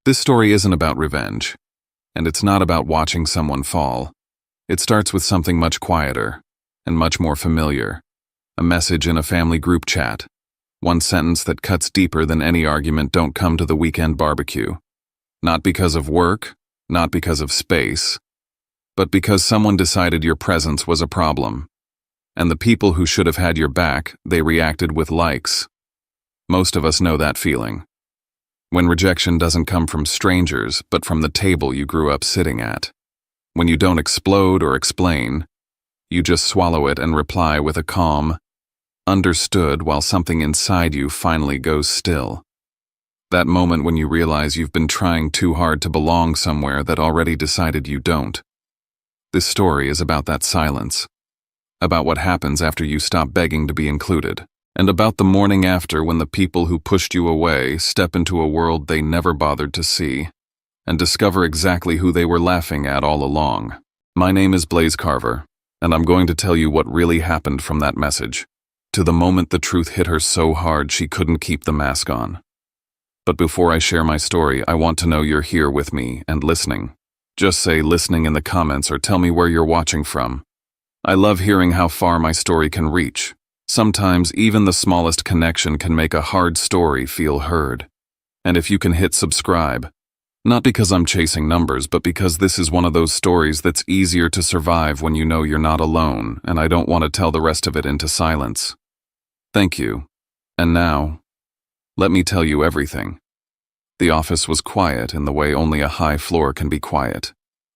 This story isn't about revenge, and it's not about watching someone fall. It starts with something much quieter and much more familiar. A message in a family group chat. One sentence that cuts deeper than any argument. Don't come to the weekend barbecue. Not because of work, not because of space, but because someone decided your presence was a problem. And the people who should have had your back, they reacted with likes. Most of us know that feeling. When rejection doesn't come from strangers, but from the table you grew up sitting at. When you don't explode or explain, you just swallow it and reply with a calm, understood, while something inside you finally goes still. That moment when you realize you've been trying too hard to belong somewhere that already decided you don't. This story is about that silence. About what happens after you stop begging to be included. And about the morning after when the people who pushed you away step into a world they never bothered to see, and discover exactly who they were laughing at all along. My name is Blaze Carver, and I'm going to tell you what really happened from that message, to the moment the truth hit her so hard she couldn't keep the mask on. But before I share my story, I want to know you're here with me and listening. Just say listening in the comments or tell me where you're watching from. I love hearing how far my story can reach. Sometimes even the smallest connection can make a hard story feel heard. And if you can hit subscribe, not because I'm chasing numbers, but because this is one of those stories that's easier to survive when you know you're not alone, and I don't want to tell the rest of it into silence. Thank you. And now, let me tell you everything. The office was quiet in the way only a high floor can be quiet.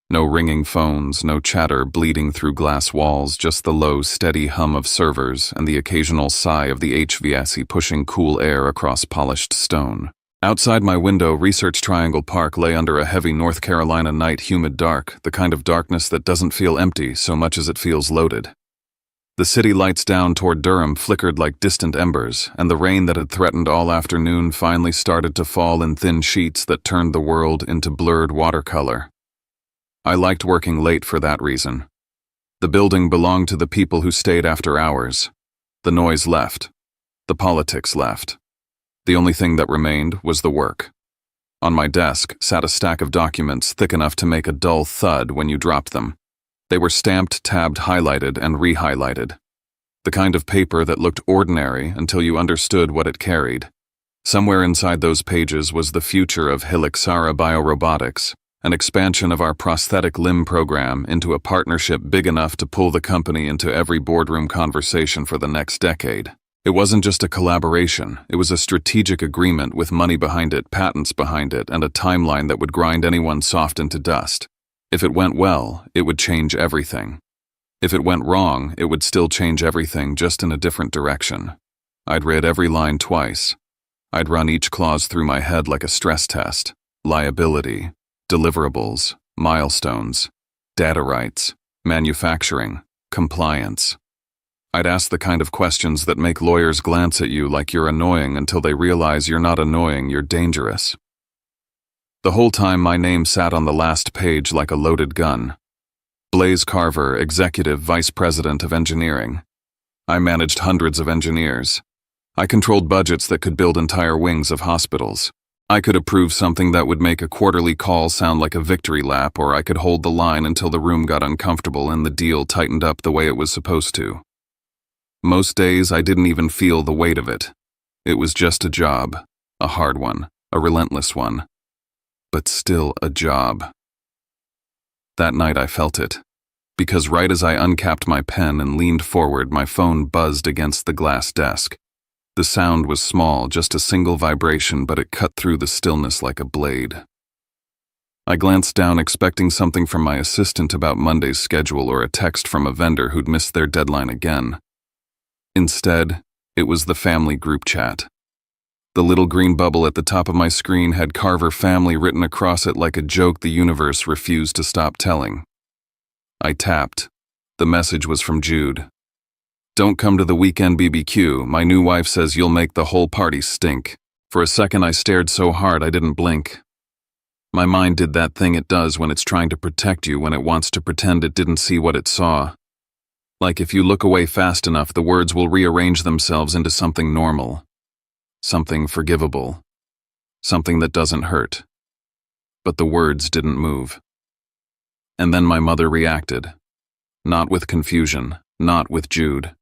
No ringing phones, no chatter bleeding through glass walls, just the low, steady hum of servers and the occasional sigh of the HVAC pushing cool air across polished stone. Outside my window, Research Triangle Park lay under a heavy North Carolina night, humid dark, the kind of darkness that doesn't feel empty so much as it feels loaded. The city lights down toward Durham flickered like distant embers, and the rain that had threatened all afternoon finally started to fall in thin sheets that turned the world into blurred watercolor. I liked working late for that reason. The building belonged to the people who stayed after hours. The noise left. The politics left. The only thing that remained was the work. On my desk sat a stack of documents thick enough to make a dull thud when you dropped them. They were stamped, tabbed, highlighted, and re-highlighted. The kind of paper that looked ordinary until you understood what it carried. Somewhere inside those pages was the future of Helixara Biorobotics, an expansion of our prosthetic limb program into a partnership big enough to pull the company into every boardroom conversation for the next decade. It wasn't just a collaboration, it was a strategic agreement with money behind it, patents behind it, and a timeline that would grind anyone soft into dust. If it went well, it would change everything. If it went wrong, it would still change everything, just in a different direction. I'd read every line twice. I'd run each clause through my head like a stress test. Liability, deliverables, milestones, data rights, manufacturing, compliance. I'd ask the kind of questions that make lawyers glance at you like you're annoying until they realize you're not annoying, you're dangerous. The whole time my name sat on the last page like a loaded gun. Blaze Carver, Executive Vice President of Engineering. I managed hundreds of engineers. I controlled budgets that could build entire wings of hospitals. I could approve something that would make a quarterly call sound like a victory lap, or I could hold the line until the room got uncomfortable and the deal tightened up the way it was supposed to. Most days I didn't even feel the weight of it. It was just a job, a hard one, a relentless one, but still a job. That night I felt it, because right as I uncapped my pen and leaned forward, my phone buzzed against the glass desk. The sound was small, just a single vibration, but it cut through the stillness like a blade. I glanced down, expecting something from my assistant about Monday's schedule or a text from a vendor who'd missed their deadline again. Instead, it was the family group chat. The little green bubble at the top of my screen had Carver Family written across it like a joke the universe refused to stop telling. I tapped. The message was from Jude. "Don't come to the weekend BBQ. My new wife says you'll make the whole party stink." For a second I stared so hard I didn't blink. My mind did that thing it does when it's trying to protect you, when it wants to pretend it didn't see what it saw. Like if you look away fast enough, the words will rearrange themselves into something normal. Something forgivable. Something that doesn't hurt. but the words didn't move. And then my mother reacted. Not with confusion, not with Jude.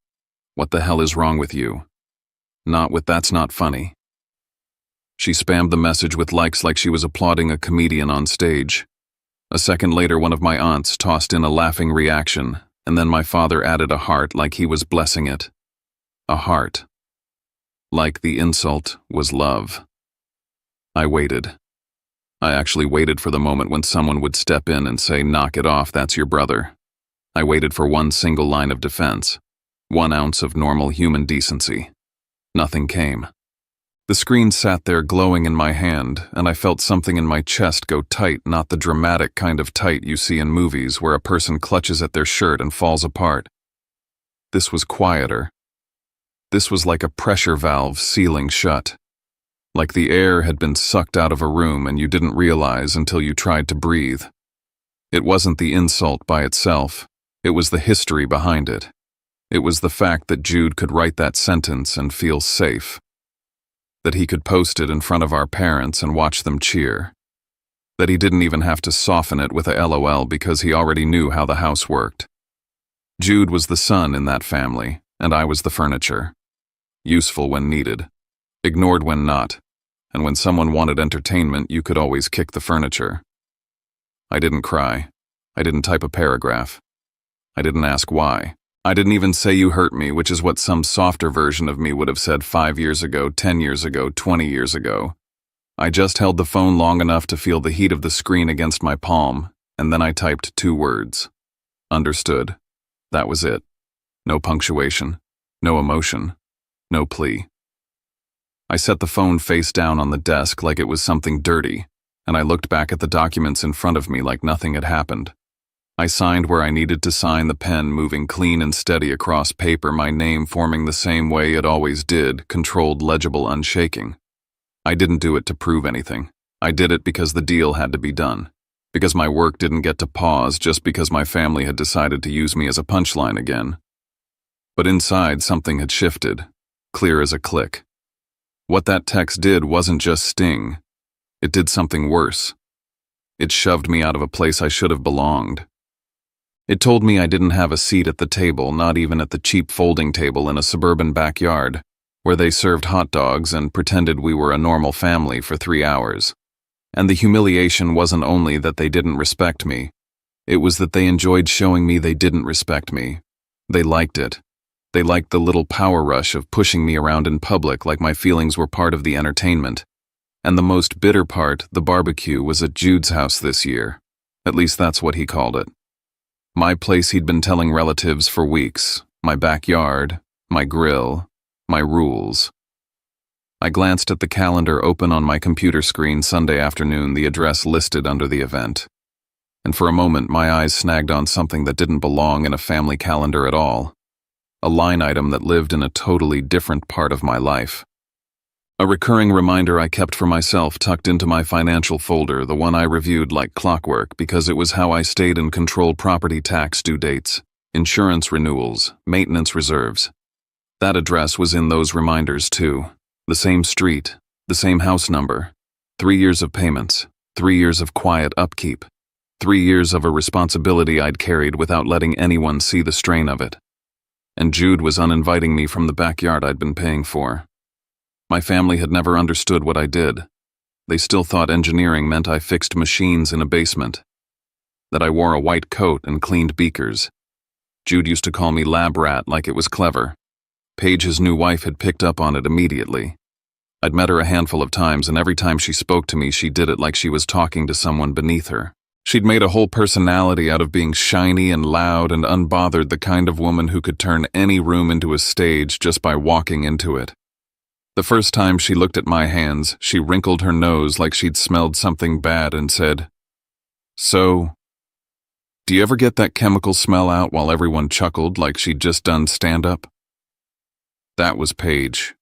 What the hell is wrong with you? Not with that's not funny. She spammed the message with likes like she was applauding a comedian on stage. A second later, one of my aunts tossed in a laughing reaction, and then my father added a heart like he was blessing it. A heart. Like the insult was love. I waited. I actually waited for the moment when someone would step in and say, "Knock it off, that's your brother." I waited for one single line of defense, 1 ounce of normal human decency. Nothing came. The screen sat there glowing in my hand, and I felt something in my chest go tight, not the dramatic kind of tight you see in movies where a person clutches at their shirt and falls apart. This was quieter. This was like a pressure valve sealing shut. Like the air had been sucked out of a room and you didn't realize until you tried to breathe. It wasn't the insult by itself. It was the history behind it. It was the fact that Jude could write that sentence and feel safe. That he could post it in front of our parents and watch them cheer. That he didn't even have to soften it with a LOL because he already knew how the house worked. Jude was the son in that family, and I was the furniture. Useful when needed, ignored when not, and when someone wanted entertainment, you could always kick the furniture. I didn't cry. I didn't type a paragraph. I didn't ask why. I didn't even say "you hurt me," which is what some softer version of me would have said 5 years ago, 10 years ago, 20 years ago. I just held the phone long enough to feel the heat of the screen against my palm, and then I typed 2 words. Understood. That was it. No punctuation, no emotion, no plea. I set the phone face down on the desk like it was something dirty, and I looked back at the documents in front of me like nothing had happened. I signed where I needed to sign, the pen moving clean and steady across paper, my name forming the same way it always did, controlled, legible, unshaking. I didn't do it to prove anything. I did it because the deal had to be done. Because my work didn't get to pause just because my family had decided to use me as a punchline again. But inside, something had shifted, clear as a click. What that text did wasn't just sting. It did something worse. It shoved me out of a place I should have belonged. It told me I didn't have a seat at the table, not even at the cheap folding table in a suburban backyard, where they served hot dogs and pretended we were a normal family for 3 hours. And the humiliation wasn't only that they didn't respect me, it was that they enjoyed showing me they didn't respect me. They liked it. They liked the little power rush of pushing me around in public like my feelings were part of the entertainment. And the most bitter part, the barbecue, was at Jude's house this year. At least that's what he called it. My place he'd been telling relatives for weeks, my backyard, my grill, my rules. I glanced at the calendar open on my computer screen Sunday afternoon, the address listed under the event. And for a moment my eyes snagged on something that didn't belong in a family calendar at all. A line item that lived in a totally different part of my life. A recurring reminder I kept for myself tucked into my financial folder, the one I reviewed like clockwork because it was how I stayed in control: property tax due dates, insurance renewals, maintenance reserves. That address was in those reminders too. The same street, the same house number, 3 years of payments, 3 years of quiet upkeep, 3 years of a responsibility I'd carried without letting anyone see the strain of it. And Jude was uninviting me from the backyard I'd been paying for. My family had never understood what I did. They still thought engineering meant I fixed machines in a basement, that I wore a white coat and cleaned beakers. Jude used to call me lab rat like it was clever. Paige, his new wife, had picked up on it immediately. I'd met her a handful of times, and every time she spoke to me, she did it like she was talking to someone beneath her. She'd made a whole personality out of being shiny and loud and unbothered, the kind of woman who could turn any room into a stage just by walking into it. The first time she looked at my hands, she wrinkled her nose like she'd smelled something bad and said, "So, do you ever get that chemical smell out?" while everyone chuckled like she'd just done stand-up. That was Paige.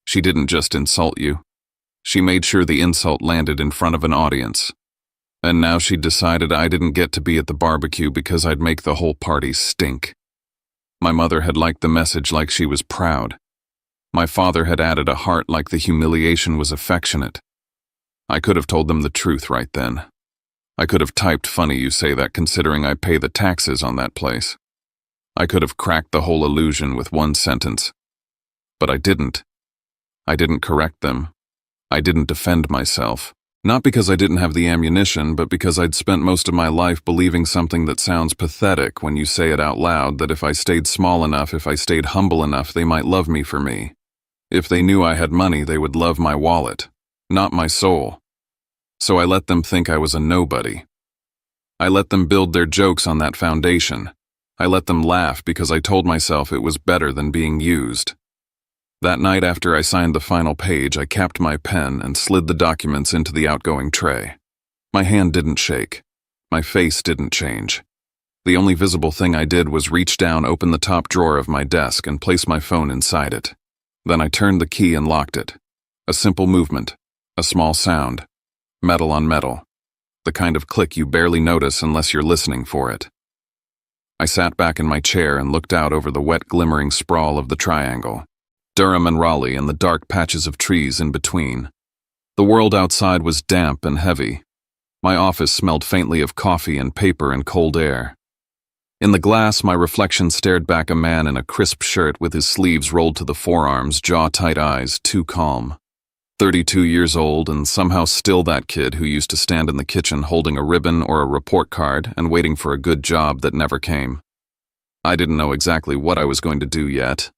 She didn't just insult you. She made sure the insult landed in front of an audience. And now she'd decided I didn't get to be at the barbecue because I'd make the whole party stink. My mother had liked the message like she was proud. My father had added a heart like the humiliation was affectionate. I could have told them the truth right then. I could have typed funny you say that considering I pay the taxes on that place. I could have cracked the whole illusion with one sentence. But I didn't. I didn't correct them. I didn't defend myself. Not because I didn't have the ammunition, but because I'd spent most of my life believing something that sounds pathetic when you say it out loud, that if I stayed small enough, if I stayed humble enough, they might love me for me. If they knew I had money, they would love my wallet, not my soul. So I let them think I was a nobody. I let them build their jokes on that foundation. I let them laugh because I told myself it was better than being used. That night after I signed the final page, I capped my pen and slid the documents into the outgoing tray. My hand didn't shake. My face didn't change. The only visible thing I did was reach down, open the top drawer of my desk, and place my phone inside it. Then I turned the key and locked it. A simple movement, a small sound, metal on metal, the kind of click you barely notice unless you're listening for it. I sat back in my chair and looked out over the wet, glimmering sprawl of the triangle. Durham and Raleigh and the dark patches of trees in between. The world outside was damp and heavy. My office smelled faintly of coffee and paper and cold air. In the glass, my reflection stared back a man in a crisp shirt with his sleeves rolled to the forearms, jaw-tight eyes, too calm. 32 years old and somehow still that kid who used to stand in the kitchen holding a ribbon or a report card and waiting for a good job that never came. I didn't know exactly what I was going to do yet.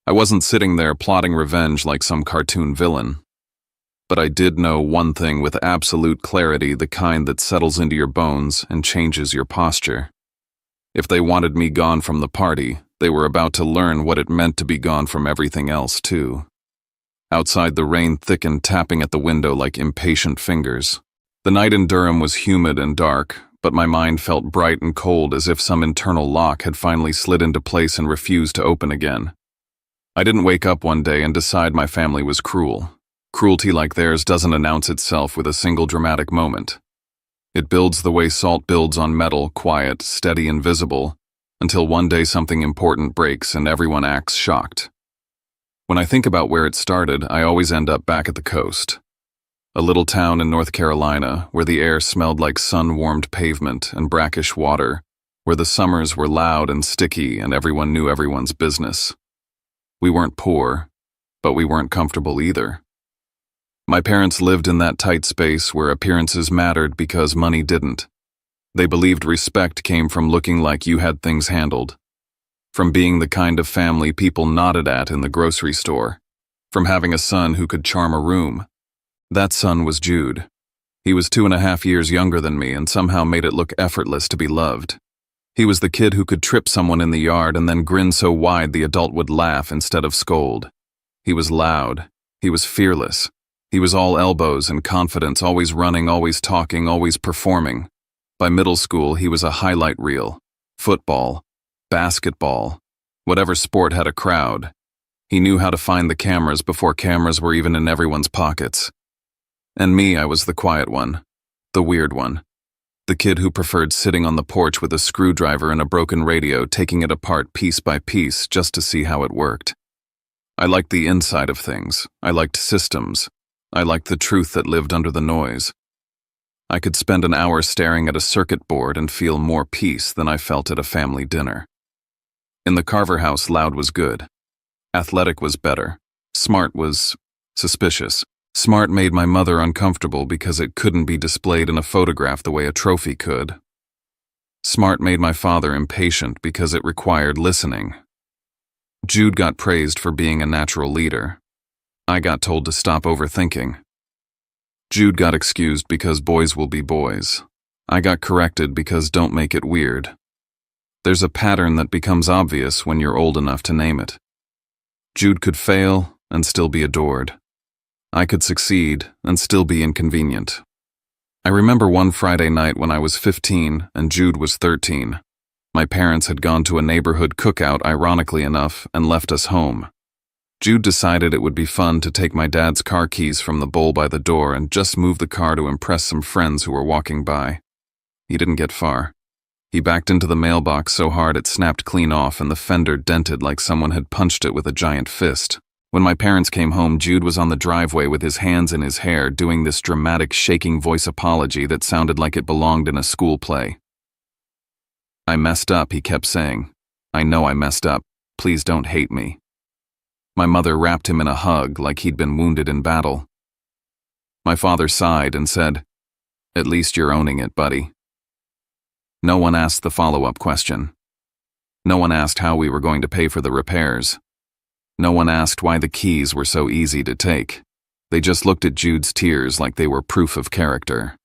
I wasn't sitting there plotting revenge like some cartoon villain. But I did know one thing with absolute clarity, the kind that settles into your bones and changes your posture. If they wanted me gone from the party, they were about to learn what it meant to be gone from everything else, too. Outside, the rain thickened, tapping at the window like impatient fingers. The night in Durham was humid and dark, but my mind felt bright and cold, as if some internal lock had finally slid into place and refused to open again. I didn't wake up one day and decide my family was cruel. Cruelty like theirs doesn't announce itself with a single dramatic moment. It builds the way salt builds on metal, quiet, steady, and visible, until one day something important breaks and everyone acts shocked. When I think about where it started, I always end up back at the coast. A little town in North Carolina, where the air smelled like sun-warmed pavement and brackish water, where the summers were loud and sticky and everyone knew everyone's business. We weren't poor, but we weren't comfortable either. My parents lived in that tight space where appearances mattered because money didn't. They believed respect came from looking like you had things handled, from being the kind of family people nodded at in the grocery store, from having a son who could charm a room. That son was Jude. He was 2.5 years younger than me and somehow made it look effortless to be loved. He was the kid who could trip someone in the yard and then grin so wide the adult would laugh instead of scold. He was loud. He was fearless. He was all elbows and confidence, always running, always talking, always performing. By middle school, he was a highlight reel. Football, basketball, whatever sport had a crowd. He knew how to find the cameras before cameras were even in everyone's pockets. And me, I was the quiet one, the weird one. The kid who preferred sitting on the porch with a screwdriver and a broken radio, taking it apart piece by piece just to see how it worked. I liked the inside of things. I liked systems. I liked the truth that lived under the noise. I could spend an hour staring at a circuit board and feel more peace than I felt at a family dinner. In the Carver house, loud was good. Athletic was better. Smart was suspicious. Smart made my mother uncomfortable because it couldn't be displayed in a photograph the way a trophy could. Smart made my father impatient because it required listening. Jude got praised for being a natural leader. I got told to stop overthinking. Jude got excused because boys will be boys. I got corrected because don't make it weird. There's a pattern that becomes obvious when you're old enough to name it. Jude could fail and still be adored. I could succeed and still be inconvenient. I remember one Friday night when I was 15 and Jude was 13. My parents had gone to a neighborhood cookout, ironically enough, and left us home. Jude decided it would be fun to take my dad's car keys from the bowl by the door and just move the car to impress some friends who were walking by. He didn't get far. He backed into the mailbox so hard it snapped clean off and the fender dented like someone had punched it with a giant fist. When my parents came home, Jude was on the driveway with his hands in his hair, doing this dramatic shaking voice apology that sounded like it belonged in a school play. "I messed up," he kept saying. "I know I messed up. Please don't hate me." My mother wrapped him in a hug like he'd been wounded in battle. My father sighed and said, "At least you're owning it, buddy." No one asked the follow-up question. No one asked how we were going to pay for the repairs. No one asked why the keys were so easy to take. They just looked at Jude's tears like they were proof of character.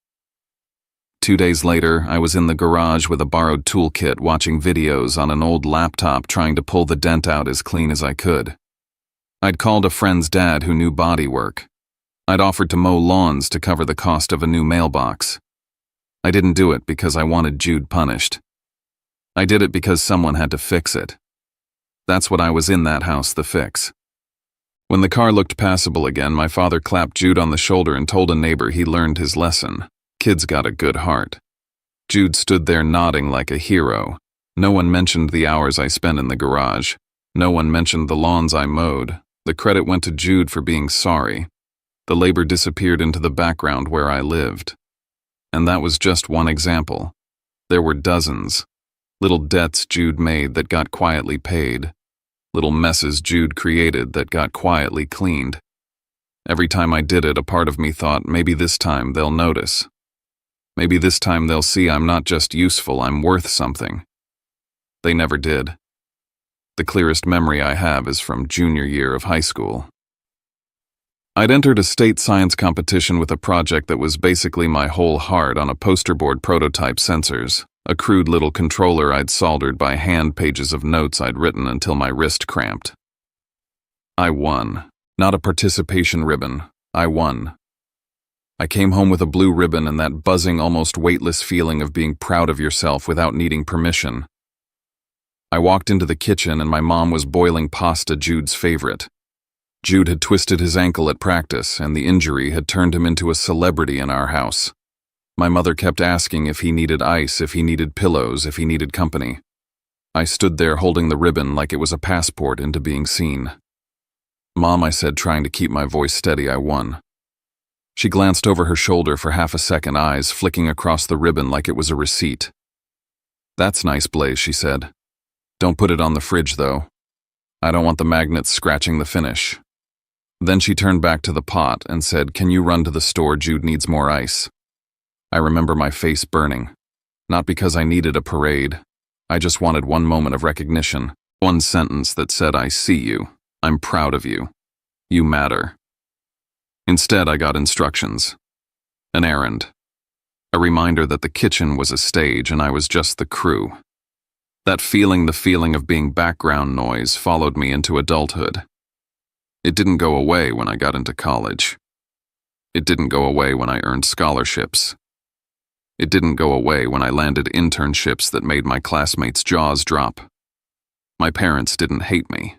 2 days later, I was in the garage with a borrowed toolkit watching videos on an old laptop trying to pull the dent out as clean as I could. I'd called a friend's dad who knew bodywork. I'd offered to mow lawns to cover the cost of a new mailbox. I didn't do it because I wanted Jude punished. I did it because someone had to fix it. That's what I was in that house to fix. When the car looked passable again, my father clapped Jude on the shoulder and told a neighbor he learned his lesson. Kid's got a good heart. Jude stood there nodding like a hero. No one mentioned the hours I spent in the garage. No one mentioned the lawns I mowed. The credit went to Jude for being sorry. The labor disappeared into the background where I lived. And that was just one example. There were dozens. Little debts Jude made that got quietly paid. Little messes Jude created that got quietly cleaned. Every time I did it, a part of me thought, maybe this time they'll notice. Maybe this time they'll see I'm not just useful, I'm worth something. They never did. The clearest memory I have is from junior year of high school. I'd entered a state science competition with a project that was basically my whole heart on a poster board prototype sensors, a crude little controller I'd soldered by hand, pages of notes I'd written until my wrist cramped. I won. Not a participation ribbon. I won. I came home with a blue ribbon and that buzzing, almost weightless feeling of being proud of yourself without needing permission. I walked into the kitchen and my mom was boiling pasta, Jude's favorite. Jude had twisted his ankle at practice, and the injury had turned him into a celebrity in our house. My mother kept asking if he needed ice, if he needed pillows, if he needed company. I stood there holding the ribbon like it was a passport into being seen. "Mom," I said, trying to keep my voice steady, "I won." She glanced over her shoulder for half a second, eyes flicking across the ribbon like it was a receipt. "That's nice, Blaze," she said. "Don't put it on the fridge, though. I don't want the magnets scratching the finish." Then she turned back to the pot and said, "Can you run to the store? Jude needs more ice." I remember my face burning. Not because I needed a parade. I just wanted one moment of recognition. One sentence that said, "I see you. I'm proud of you. You matter." Instead, I got instructions. An errand. A reminder that the kitchen was a stage and I was just the crew. That feeling, the feeling of being background noise, followed me into adulthood. It didn't go away when I got into college. It didn't go away when I earned scholarships. It didn't go away when I landed internships that made my classmates' jaws drop. My parents didn't hate me.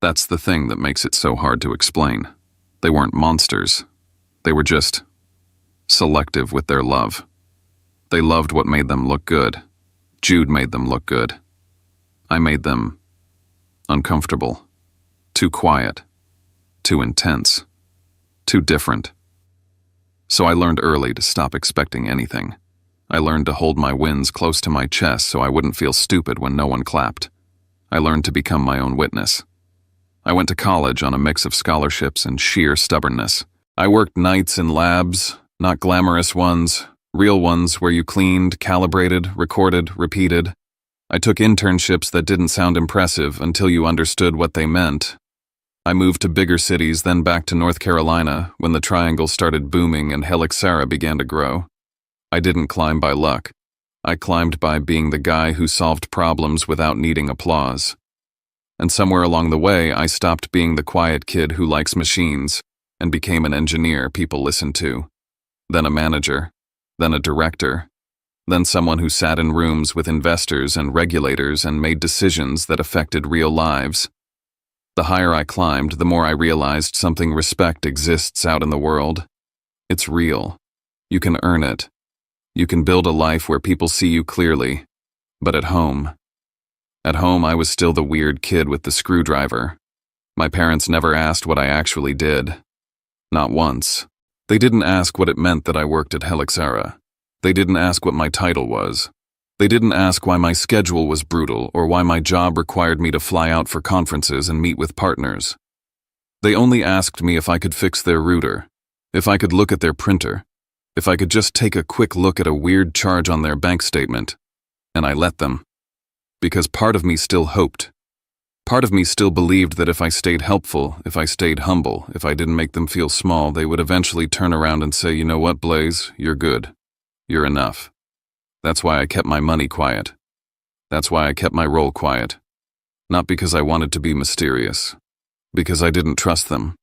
That's the thing that makes it so hard to explain. They weren't monsters. They were just selective with their love. They loved what made them look good. Jude made them look good. I made them uncomfortable. Too quiet. Too intense. Too different. So I learned early to stop expecting anything. I learned to hold my wins close to my chest so I wouldn't feel stupid when no one clapped. I learned to become my own witness. I went to college on a mix of scholarships and sheer stubbornness. I worked nights in labs, not glamorous ones, real ones where you cleaned, calibrated, recorded, repeated. I took internships that didn't sound impressive until you understood what they meant. I moved to bigger cities, then back to North Carolina when the Triangle started booming and Helixera began to grow. I didn't climb by luck. I climbed by being the guy who solved problems without needing applause. And somewhere along the way, I stopped being the quiet kid who likes machines and became an engineer people listen to, then a manager, then a director, then someone who sat in rooms with investors and regulators and made decisions that affected real lives. The higher I climbed, the more I realized something: respect exists out in the world. It's real. You can earn it. You can build a life where people see you clearly. But at home, I was still the weird kid with the screwdriver. My parents never asked what I actually did. Not once. They didn't ask what it meant that I worked at Helixera. They didn't ask what my title was. They didn't ask why my schedule was brutal or why my job required me to fly out for conferences and meet with partners. They only asked me if I could fix their router, if I could look at their printer, if I could just take a quick look at a weird charge on their bank statement. And I let them. Because part of me still hoped. Part of me still believed that if I stayed helpful, if I stayed humble, if I didn't make them feel small, they would eventually turn around and say, "You know what, Blaze? You're good. You're enough." That's why I kept my money quiet. That's why I kept my role quiet. Not because I wanted to be mysterious. Because I didn't trust them.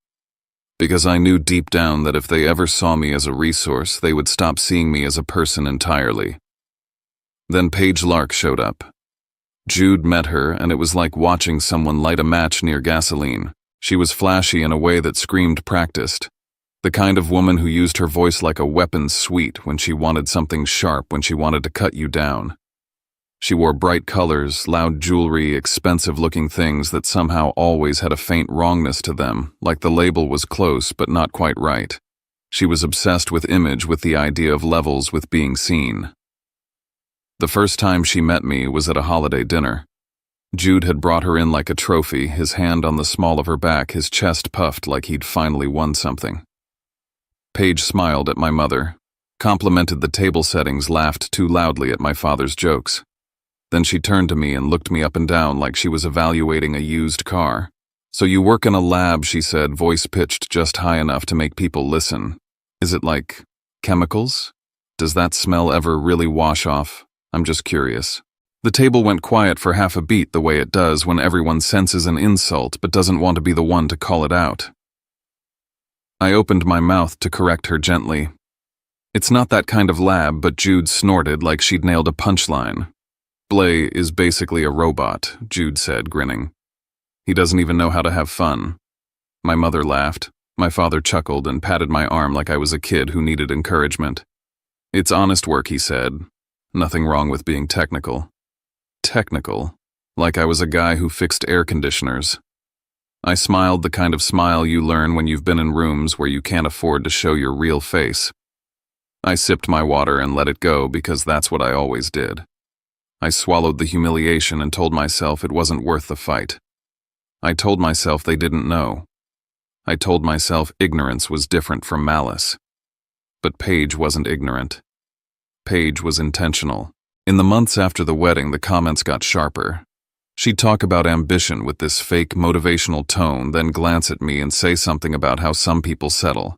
Because I knew deep down that if they ever saw me as a resource, they would stop seeing me as a person entirely. Then Paige Lark showed up. Jude met her, and it was like watching someone light a match near gasoline. She was flashy in a way that screamed practiced. The kind of woman who used her voice like a weapon sweet when she wanted something sharp, when she wanted to cut you down. She wore bright colors, loud jewelry, expensive-looking things that somehow always had a faint wrongness to them, like the label was close but not quite right. She was obsessed with image, with the idea of levels, with being seen. The first time she met me was at a holiday dinner. Jude had brought her in like a trophy, his hand on the small of her back, his chest puffed like he'd finally won something. Paige smiled at my mother, complimented the table settings, laughed too loudly at my father's jokes. Then she turned to me and looked me up and down like she was evaluating a used car. "So you work in a lab," she said, voice pitched just high enough to make people listen. "Is it like chemicals? Does that smell ever really wash off? I'm just curious." The table went quiet for half a beat, the way it does when everyone senses an insult but doesn't want to be the one to call it out. I opened my mouth to correct her gently. "It's not that kind of lab," but Jude snorted like she'd nailed a punchline. "Blay is basically a robot," Jude said, grinning. "He doesn't even know how to have fun." My mother laughed. My father chuckled and patted my arm like I was a kid who needed encouragement. "It's honest work," he said. "Nothing wrong with being technical." Technical? Like I was a guy who fixed air conditioners. I smiled, the kind of smile you learn when you've been in rooms where you can't afford to show your real face. I sipped my water and let it go because that's what I always did. I swallowed the humiliation and told myself it wasn't worth the fight. I told myself they didn't know. I told myself ignorance was different from malice. But Paige wasn't ignorant. Paige was intentional. In the months after the wedding, the comments got sharper. She'd talk about ambition with this fake motivational tone, then glance at me and say something about how some people settle.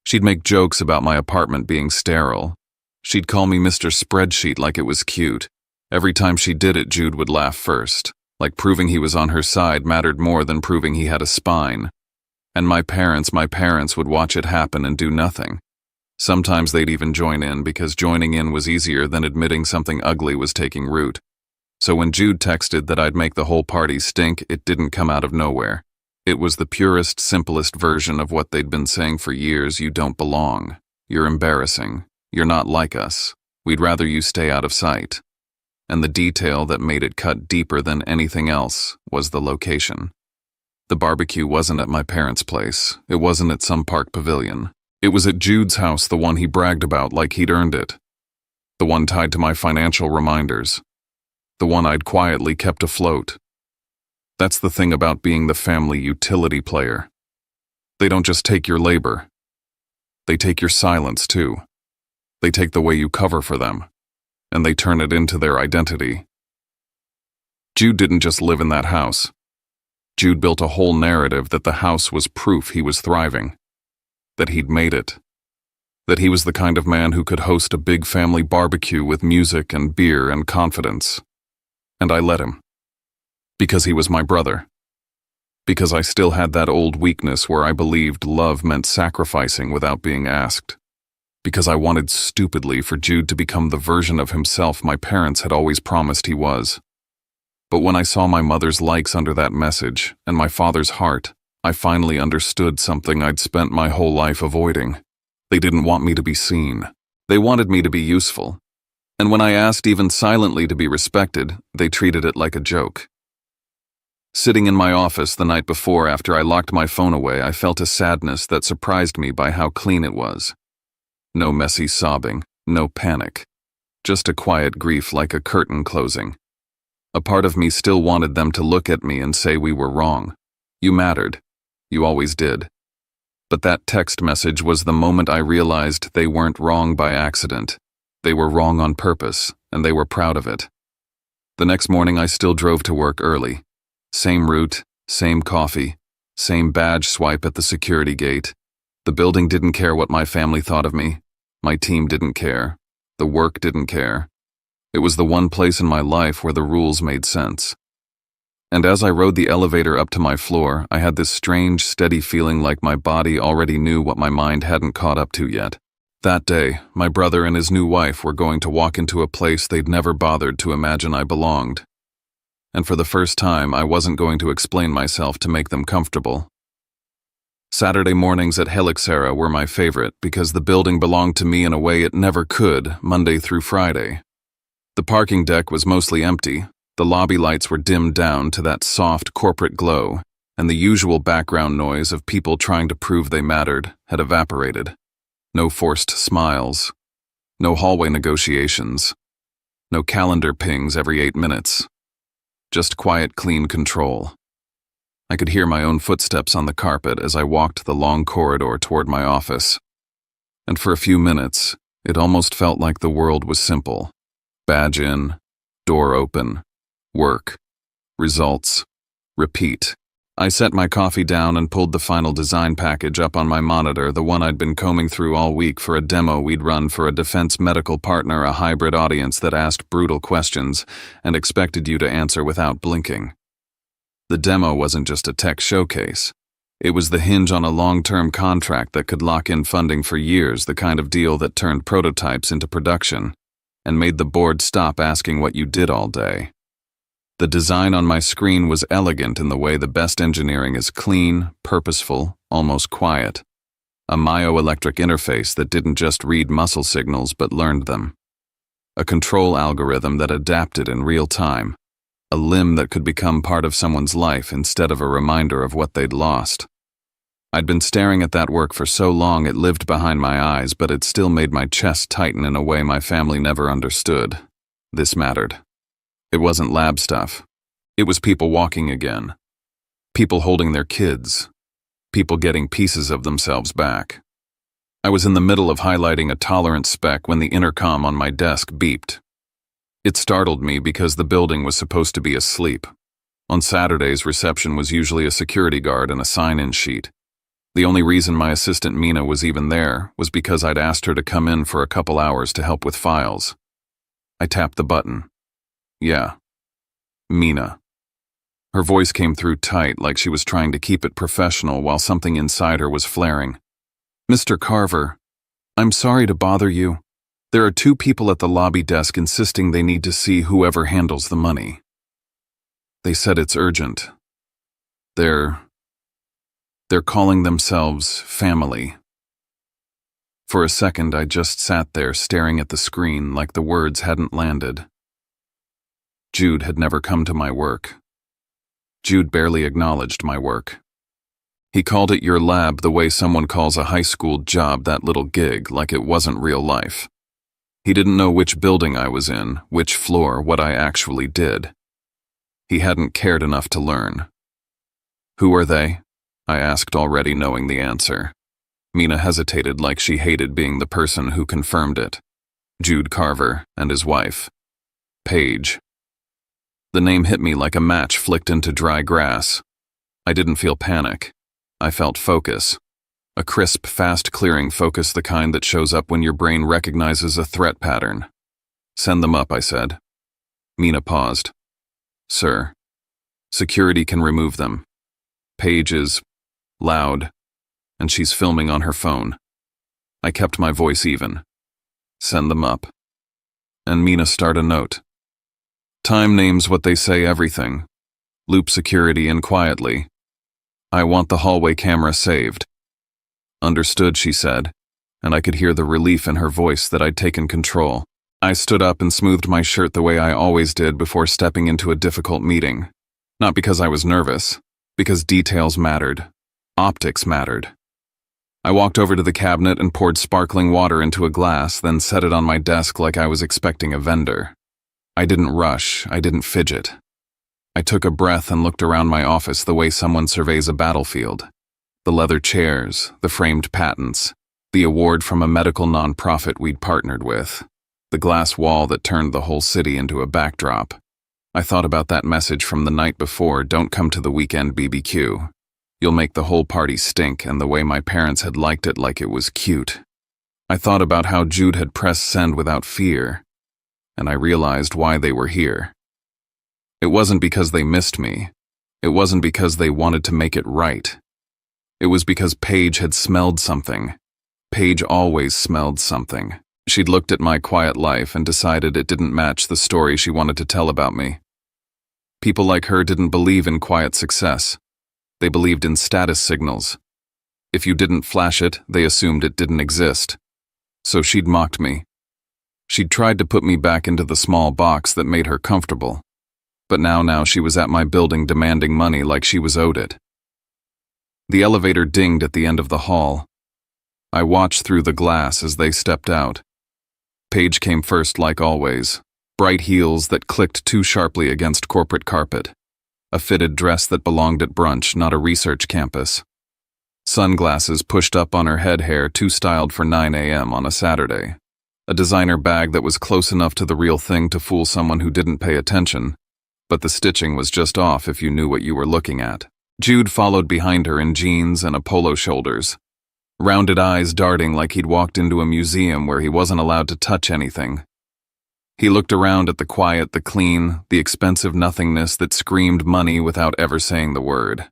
She'd make jokes about my apartment being sterile. She'd call me Mr. Spreadsheet like it was cute. Every time she did it, Jude would laugh first, like proving he was on her side mattered more than proving he had a spine. And my parents would watch it happen and do nothing. Sometimes they'd even join in because joining in was easier than admitting something ugly was taking root. So when Jude texted that I'd make the whole party stink, it didn't come out of nowhere. It was the purest, simplest version of what they'd been saying for years: "You don't belong. You're embarrassing. You're not like us. We'd rather you stay out of sight." And the detail that made it cut deeper than anything else was the location. The barbecue wasn't at my parents' place. It wasn't at some park pavilion. It was at Jude's house, the one he bragged about like he'd earned it. The one tied to my financial reminders. The one I'd quietly kept afloat. That's the thing about being the family utility player. They don't just take your labor. They take your silence, too. They take the way you cover for them, and they turn it into their identity. Jude didn't just live in that house. Jude built a whole narrative that the house was proof he was thriving. That he'd made it. That he was the kind of man who could host a big family barbecue with music and beer and confidence. And I let him. Because he was my brother. Because I still had that old weakness where I believed love meant sacrificing without being asked. Because I wanted stupidly for Jude to become the version of himself my parents had always promised he was. But when I saw my mother's likes under that message, and my father's heart, I finally understood something I'd spent my whole life avoiding. They didn't want me to be seen. They wanted me to be useful. And when I asked even silently to be respected, they treated it like a joke. Sitting in my office the night before after I locked my phone away, I felt a sadness that surprised me by how clean it was. No messy sobbing, no panic. Just a quiet grief like a curtain closing. A part of me still wanted them to look at me and say we were wrong. You mattered. You always did. But that text message was the moment I realized they weren't wrong by accident. They were wrong on purpose, and they were proud of it. The next morning I still drove to work early. Same route, same coffee, same badge swipe at the security gate. The building didn't care what my family thought of me. My team didn't care. The work didn't care. It was the one place in my life where the rules made sense. And as I rode the elevator up to my floor, I had this strange, steady feeling like my body already knew what my mind hadn't caught up to yet. That day, my brother and his new wife were going to walk into a place they'd never bothered to imagine I belonged. And for the first time, I wasn't going to explain myself to make them comfortable. Saturday mornings at Helixera were my favorite because the building belonged to me in a way it never could, Monday through Friday. The parking deck was mostly empty, the lobby lights were dimmed down to that soft corporate glow, and the usual background noise of people trying to prove they mattered had evaporated. No forced smiles. No hallway negotiations. No calendar pings every 8 minutes. Just quiet, clean control. I could hear my own footsteps on the carpet as I walked the long corridor toward my office. And for a few minutes, it almost felt like the world was simple. Badge in, door open, work, results, repeat. I set my coffee down and pulled the final design package up on my monitor, the one I'd been combing through all week for a demo we'd run for a defense medical partner, a hybrid audience that asked brutal questions and expected you to answer without blinking. The demo wasn't just a tech showcase. It was the hinge on a long-term contract that could lock in funding for years, the kind of deal that turned prototypes into production and made the board stop asking what you did all day. The design on my screen was elegant in the way the best engineering is clean, purposeful, almost quiet. A myoelectric interface that didn't just read muscle signals but learned them. A control algorithm that adapted in real time. A limb that could become part of someone's life instead of a reminder of what they'd lost. I'd been staring at that work for so long it lived behind my eyes, but it still made my chest tighten in a way my family never understood. This mattered. It wasn't lab stuff. It was people walking again. People holding their kids. People getting pieces of themselves back. I was in the middle of highlighting a tolerance spec when the intercom on my desk beeped. It startled me because the building was supposed to be asleep. On Saturdays, reception was usually a security guard and a sign-in sheet. The only reason my assistant Mina was even there was because I'd asked her to come in for a couple hours to help with files. I tapped the button. Yeah. Mina. Her voice came through tight, like she was trying to keep it professional while something inside her was flaring. Mr. Carver, I'm sorry to bother you. There are 2 people at the lobby desk insisting they need to see whoever handles the money. They said it's urgent. They're calling themselves family. For a second, I just sat there staring at the screen like the words hadn't landed. Jude had never come to my work. Jude barely acknowledged my work. He called it your lab the way someone calls a high school job, that little gig, like it wasn't real life. He didn't know which building I was in, which floor, what I actually did. He hadn't cared enough to learn. Who are they? I asked, already knowing the answer. Mina hesitated like she hated being the person who confirmed it. Jude Carver and his wife. Paige. The name hit me like a match flicked into dry grass. I didn't feel panic. I felt focus. A crisp, fast-clearing focus, the kind that shows up when your brain recognizes a threat pattern. Send them up, I said. Mina paused. Sir. Security can remove them. Paige is loud, and she's filming on her phone. I kept my voice even. Send them up. And Mina started a note. Time names what they say everything. Loop security in quietly. I want the hallway camera saved. Understood, she said, and I could hear the relief in her voice that I'd taken control. I stood up and smoothed my shirt the way I always did before stepping into a difficult meeting. Not because I was nervous, because details mattered. Optics mattered. I walked over to the cabinet and poured sparkling water into a glass, then set it on my desk like I was expecting a vendor. I didn't rush, I didn't fidget. I took a breath and looked around my office the way someone surveys a battlefield. The leather chairs, the framed patents, the award from a medical nonprofit we'd partnered with, the glass wall that turned the whole city into a backdrop. I thought about that message from the night before, "Don't come to the weekend BBQ. You'll make the whole party stink," and the way my parents had liked it like it was cute. I thought about how Jude had pressed send without fear, and I realized why they were here. It wasn't because they missed me. It wasn't because they wanted to make it right. It was because Paige had smelled something. Paige always smelled something. She'd looked at my quiet life and decided it didn't match the story she wanted to tell about me. People like her didn't believe in quiet success. They believed in status signals. If you didn't flash it, they assumed it didn't exist. So she'd mocked me. She'd tried to put me back into the small box that made her comfortable. But now she was at my building demanding money like she was owed it. The elevator dinged at the end of the hall. I watched through the glass as they stepped out. Paige came first like always, bright heels that clicked too sharply against corporate carpet. A fitted dress that belonged at brunch, not a research campus. Sunglasses pushed up on her head hair too styled for 9 a.m. on a Saturday. A designer bag that was close enough to the real thing to fool someone who didn't pay attention, but the stitching was just off if you knew what you were looking at. Jude followed behind her in jeans and a polo shoulders, rounded eyes darting like he'd walked into a museum where he wasn't allowed to touch anything. He looked around at the quiet, the clean, the expensive nothingness that screamed money without ever saying the word.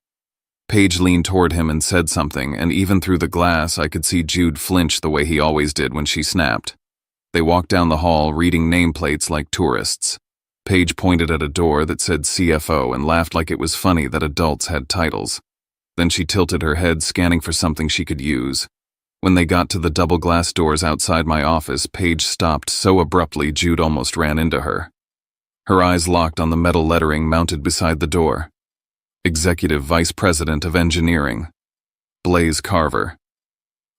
Paige leaned toward him and said something, and even through the glass I could see Jude flinch the way he always did when she snapped. They walked down the hall, reading nameplates like tourists. Paige pointed at a door that said CFO and laughed like it was funny that adults had titles. Then she tilted her head, scanning for something she could use. When they got to the double glass doors outside my office, Paige stopped so abruptly Jude almost ran into her. Her eyes locked on the metal lettering mounted beside the door. Executive Vice President of Engineering, Blaze Carver.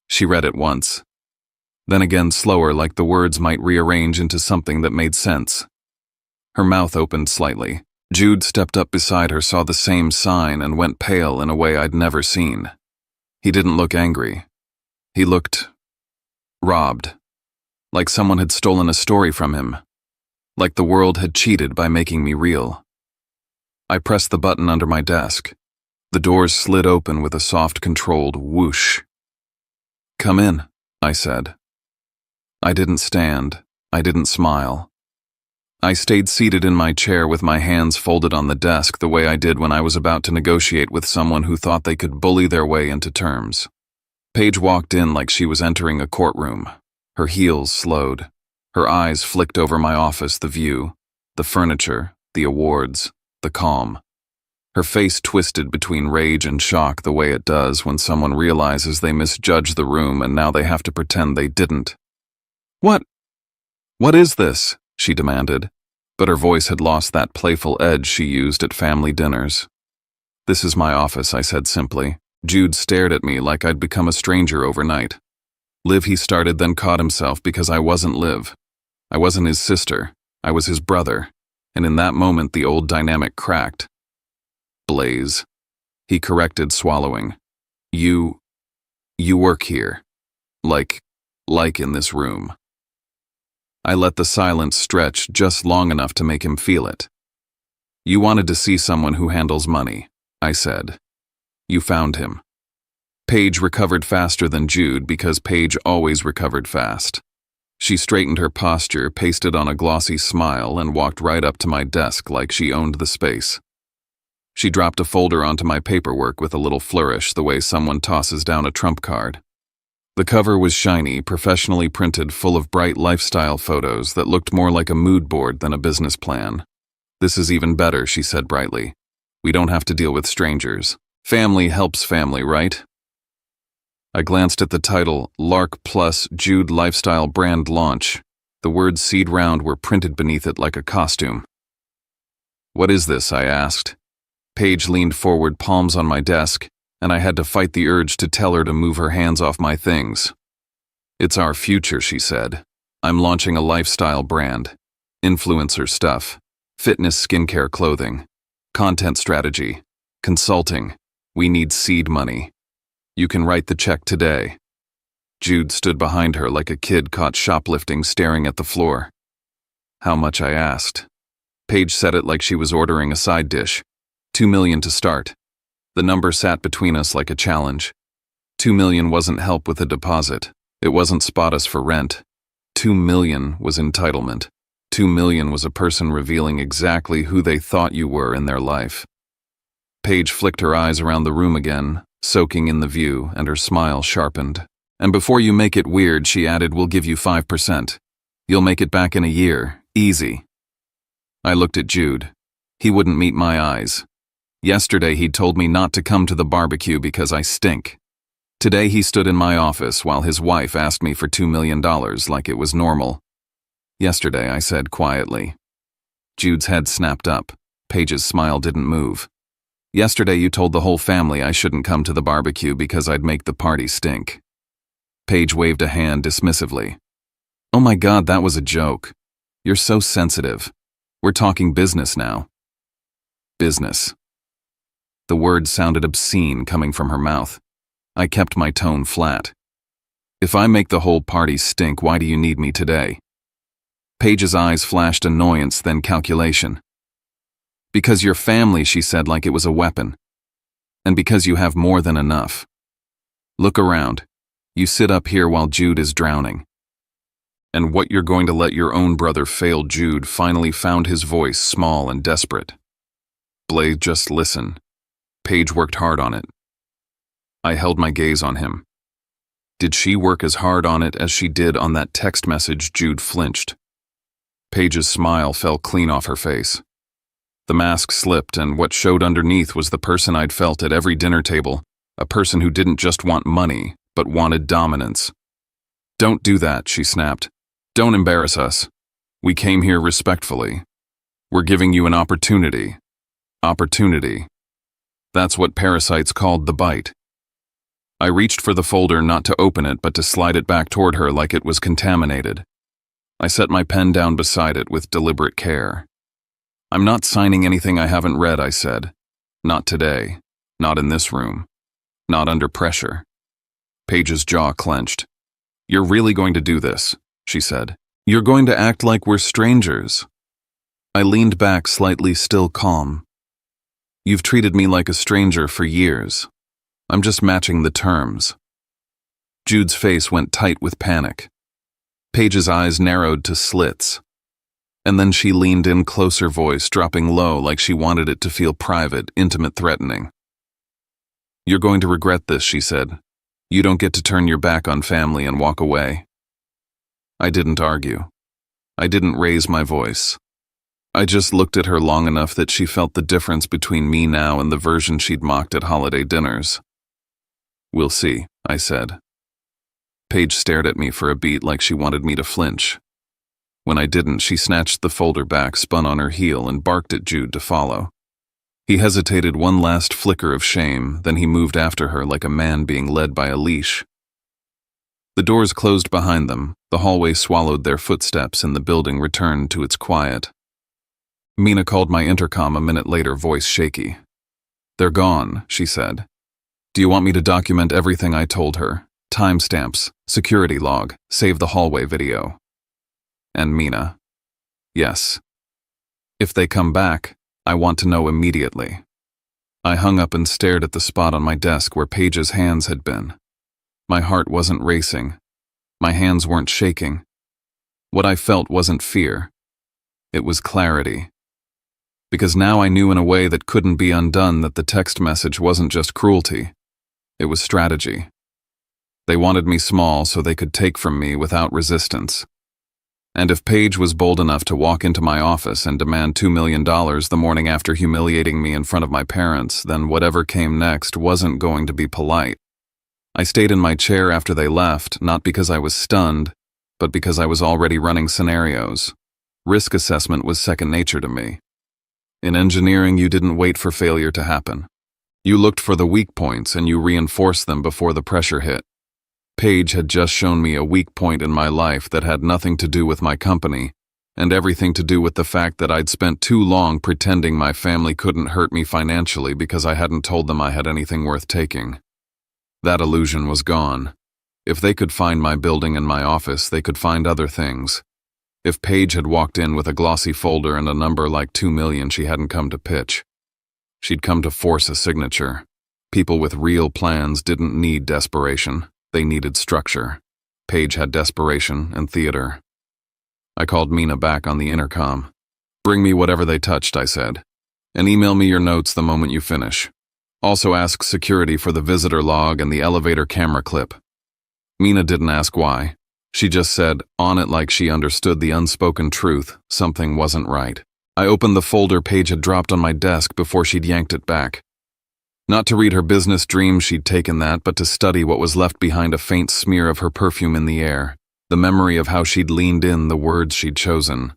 She read it once. Then again slower, like the words might rearrange into something that made sense. Her mouth opened slightly. Jude stepped up beside her, saw the same sign, and went pale in a way I'd never seen. He didn't look angry. He looked robbed, like someone had stolen a story from him, like the world had cheated by making me real. I pressed the button under my desk. The doors slid open with a soft, controlled whoosh. "Come in," I said. I didn't stand. I didn't smile. I stayed seated in my chair with my hands folded on the desk the way I did when I was about to negotiate with someone who thought they could bully their way into terms. Paige walked in like she was entering a courtroom. Her heels slowed. Her eyes flicked over my office, the view, the furniture, the awards, the calm. Her face twisted between rage and shock the way it does when someone realizes they misjudged the room and now they have to pretend they didn't. What is this?" she demanded, but her voice had lost that playful edge she used at family dinners. "This is my office," I said simply. Jude stared at me like I'd become a stranger overnight. "Liv," he started, then caught himself because I wasn't Liv. I wasn't his sister. I was his brother. And in that moment, the old dynamic cracked. "Blaze," he corrected, swallowing. You work here. Like in this room." I let the silence stretch just long enough to make him feel it. "You wanted to see someone who handles money," I said. "You found him." Paige recovered faster than Jude because Paige always recovered fast. She straightened her posture, pasted on a glossy smile, and walked right up to my desk like she owned the space. She dropped a folder onto my paperwork with a little flourish, the way someone tosses down a trump card. The cover was shiny, professionally printed, full of bright lifestyle photos that looked more like a mood board than a business plan. "This is even better," she said brightly. "We don't have to deal with strangers. Family helps family, right?" I glanced at the title, Lark Plus Jude Lifestyle Brand Launch. The words "Seed Round" were printed beneath it like a costume. "What is this?" I asked. Paige leaned forward, palms on my desk, and I had to fight the urge to tell her to move her hands off my things. "It's our future," she said. "I'm launching a lifestyle brand. Influencer stuff. Fitness, skincare, clothing. Content strategy. Consulting. We need seed money. You can write the check today." Jude stood behind her like a kid caught shoplifting, staring at the floor. "How much?" I asked. Paige said it like she was ordering a side dish. $2 million to start. The number sat between us like a challenge. $2 million wasn't help with a deposit. It wasn't spot us for rent. $2 million was entitlement. $2 million was a person revealing exactly who they thought you were in their life. Paige flicked her eyes around the room again, soaking in the view, and her smile sharpened. "And before you make it weird," she added, "we'll give you 5%. You'll make it back in a year. Easy." I looked at Jude. He wouldn't meet my eyes. Yesterday he'd told me not to come to the barbecue because I stink. Today he stood in my office while his wife asked me for $2 million like it was normal. "Yesterday," I said quietly. Jude's head snapped up. Paige's smile didn't move. "Yesterday you told the whole family I shouldn't come to the barbecue because I'd make the party stink." Paige waved a hand dismissively. "Oh my God, that was a joke. You're so sensitive. We're talking business now." Business. The words sounded obscene coming from her mouth. I kept my tone flat. "If I make the whole party stink, why do you need me today?" Paige's eyes flashed annoyance, then calculation. "Because your family," she said like it was a weapon. "And because you have more than enough. Look around. You sit up here while Jude is drowning. And what you're going to let your own brother fail?" Jude finally found his voice small and desperate. "Blaze, just listen." Paige worked hard on it. I held my gaze on him. Did she work as hard on it as she did on that text message? Jude flinched. Paige's smile fell clean off her face. The mask slipped, and what showed underneath was the person I'd felt at every dinner table, a person who didn't just want money, but wanted dominance. "Don't do that," she snapped. "Don't embarrass us. We came here respectfully. We're giving you an opportunity. Opportunity. That's what parasites called the bite." I reached for the folder, not to open it, but to slide it back toward her like it was contaminated. I set my pen down beside it with deliberate care. "I'm not signing anything I haven't read," I said. "Not today. Not in this room. Not under pressure." Paige's jaw clenched. "You're really going to do this," she said. "You're going to act like we're strangers." I leaned back slightly, still calm. "You've treated me like a stranger for years. I'm just matching the terms." Jude's face went tight with panic. Paige's eyes narrowed to slits. And then she leaned in closer, voice dropping low like she wanted it to feel private, intimate, threatening. "You're going to regret this," she said. "You don't get to turn your back on family and walk away." I didn't argue. I didn't raise my voice. I just looked at her long enough that she felt the difference between me now and the version she'd mocked at holiday dinners. "We'll see," I said. Paige stared at me for a beat like she wanted me to flinch. When I didn't, she snatched the folder back, spun on her heel, and barked at Jude to follow. He hesitated one last flicker of shame, then he moved after her like a man being led by a leash. The doors closed behind them, the hallway swallowed their footsteps, and the building returned to its quiet. Mina called my intercom a minute later, voice shaky. "They're gone," she said. "Do you want me to document everything I told her? Timestamps, security log, save the hallway video?" And Mina, "Yes. If they come back, I want to know immediately." I hung up and stared at the spot on my desk where Paige's hands had been. My heart wasn't racing. My hands weren't shaking. What I felt wasn't fear. It was clarity. Because now I knew in a way that couldn't be undone that the text message wasn't just cruelty. It was strategy. They wanted me small so they could take from me without resistance. And if Paige was bold enough to walk into my office and demand $2 million the morning after humiliating me in front of my parents, then whatever came next wasn't going to be polite. I stayed in my chair after they left, not because I was stunned, but because I was already running scenarios. Risk assessment was second nature to me. In engineering, you didn't wait for failure to happen. You looked for the weak points and you reinforced them before the pressure hit. Paige had just shown me a weak point in my life that had nothing to do with my company, and everything to do with the fact that I'd spent too long pretending my family couldn't hurt me financially because I hadn't told them I had anything worth taking. That illusion was gone. If they could find my building and my office, they could find other things. If Paige had walked in with a glossy folder and a number like 2 million, she hadn't come to pitch. She'd come to force a signature. People with real plans didn't need desperation. They needed structure. Paige had desperation and theater. I called Mina back on the intercom. "Bring me whatever they touched," I said, "and email me your notes the moment you finish. Also ask security for the visitor log and the elevator camera clip." Mina didn't ask why. She just said, on it like she understood the unspoken truth, something wasn't right. I opened the folder Paige had dropped on my desk before she'd yanked it back. Not to read her business dreams, she'd taken that, but to study what was left behind a faint smear of her perfume in the air, the memory of how she'd leaned in, the words she'd chosen.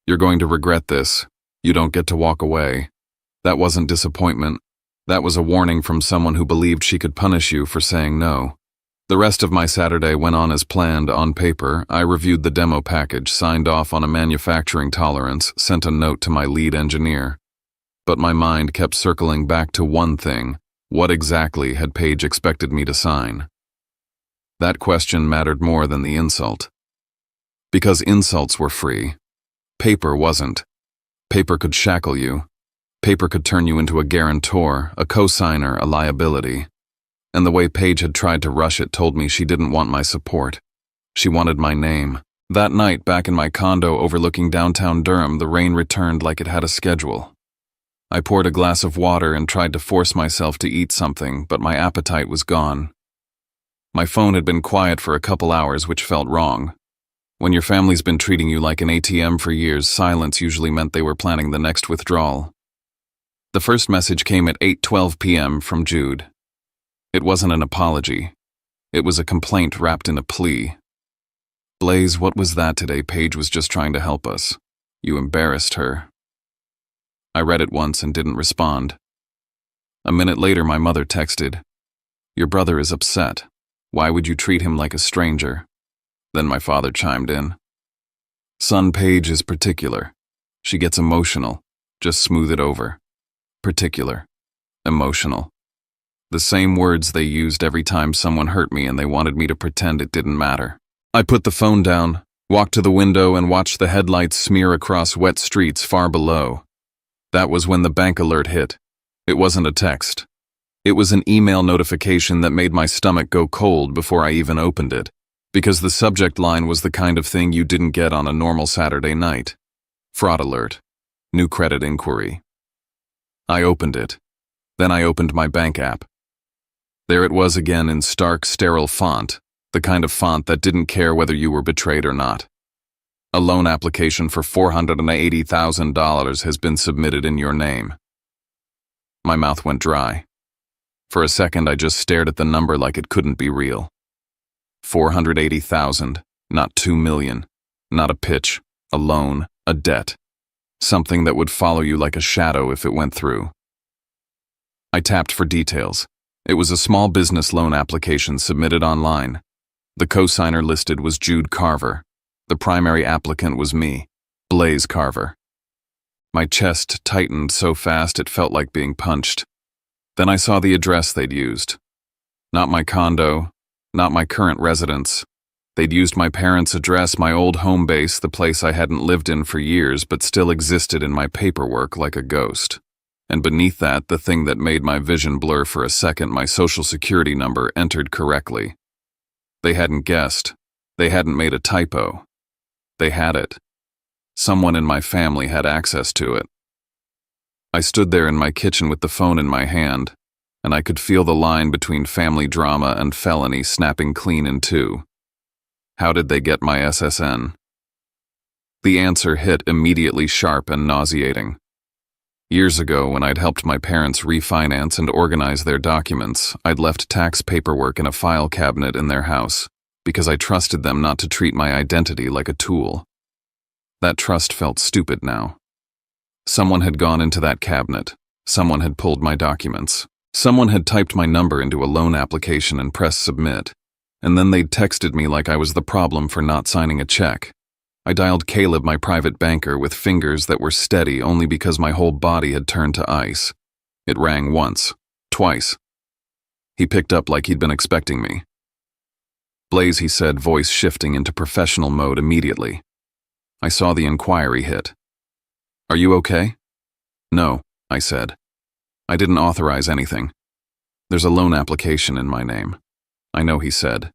"You're going to regret this. You don't get to walk away." That wasn't disappointment. That was a warning from someone who believed she could punish you for saying no. The rest of my Saturday went on as planned. On paper, I reviewed the demo package, signed off on a manufacturing tolerance, sent a note to my lead engineer. But my mind kept circling back to one thing. What exactly had Paige expected me to sign? That question mattered more than the insult. Because insults were free. Paper wasn't. Paper could shackle you. Paper could turn you into a guarantor, a co-signer, a liability. And the way Paige had tried to rush it told me she didn't want my support. She wanted my name. That night, back in my condo overlooking downtown Durham, the rain returned like it had a schedule. I poured a glass of water and tried to force myself to eat something, but my appetite was gone. My phone had been quiet for a couple hours, which felt wrong. When your family's been treating you like an ATM for years, silence usually meant they were planning the next withdrawal. The first message came at 8:12 p.m. from Jude. It wasn't an apology. It was a complaint wrapped in a plea. "Blaze, what was that today? Paige was just trying to help us. You embarrassed her." I read it once and didn't respond. A minute later, my mother texted, "Your brother is upset. Why would you treat him like a stranger?" Then my father chimed in. "Son, Paige is particular. She gets emotional. Just smooth it over. Particular. Emotional. The same words they used every time someone hurt me and they wanted me to pretend it didn't matter." I put the phone down, walked to the window and watched the headlights smear across wet streets far below. That was when the bank alert hit. It wasn't a text. It was an email notification that made my stomach go cold before I even opened it, because the subject line was the kind of thing you didn't get on a normal Saturday night. Fraud alert. New credit inquiry. I opened it. Then I opened my bank app. There it was again in stark, sterile font, the kind of font that didn't care whether you were betrayed or not. "A loan application for $480,000 has been submitted in your name." My mouth went dry. For a second, I just stared at the number like it couldn't be real. 480,000, not 2 million, not a pitch, a loan, a debt. Something that would follow you like a shadow if it went through. I tapped for details. It was a small business loan application submitted online. The co-signer listed was Jude Carver. The primary applicant was me, Blaze Carver. My chest tightened so fast it felt like being punched. Then I saw the address they'd used. Not my condo, not my current residence. They'd used my parents' address, my old home base, the place I hadn't lived in for years but still existed in my paperwork like a ghost. And beneath that, the thing that made my vision blur for a second, my social security number entered correctly. They hadn't guessed. They hadn't made a typo. They had it. Someone in my family had access to it. I stood there in my kitchen with the phone in my hand, and I could feel the line between family drama and felony snapping clean in two. How did they get my SSN? The answer hit immediately, sharp and nauseating. Years ago, when I'd helped my parents refinance and organize their documents, I'd left tax paperwork in a file cabinet in their house because I trusted them not to treat my identity like a tool. That trust felt stupid now. Someone had gone into that cabinet. Someone had pulled my documents. Someone had typed my number into a loan application and pressed submit. And then they'd texted me like I was the problem for not signing a check. I dialed Caleb, my private banker, with fingers that were steady only because my whole body had turned to ice. It rang once, twice. He picked up like he'd been expecting me. Blaze, he said, voice shifting into professional mode immediately. I saw the inquiry hit. Are you okay? No, I said. I didn't authorize anything. There's a loan application in my name. I know, he said.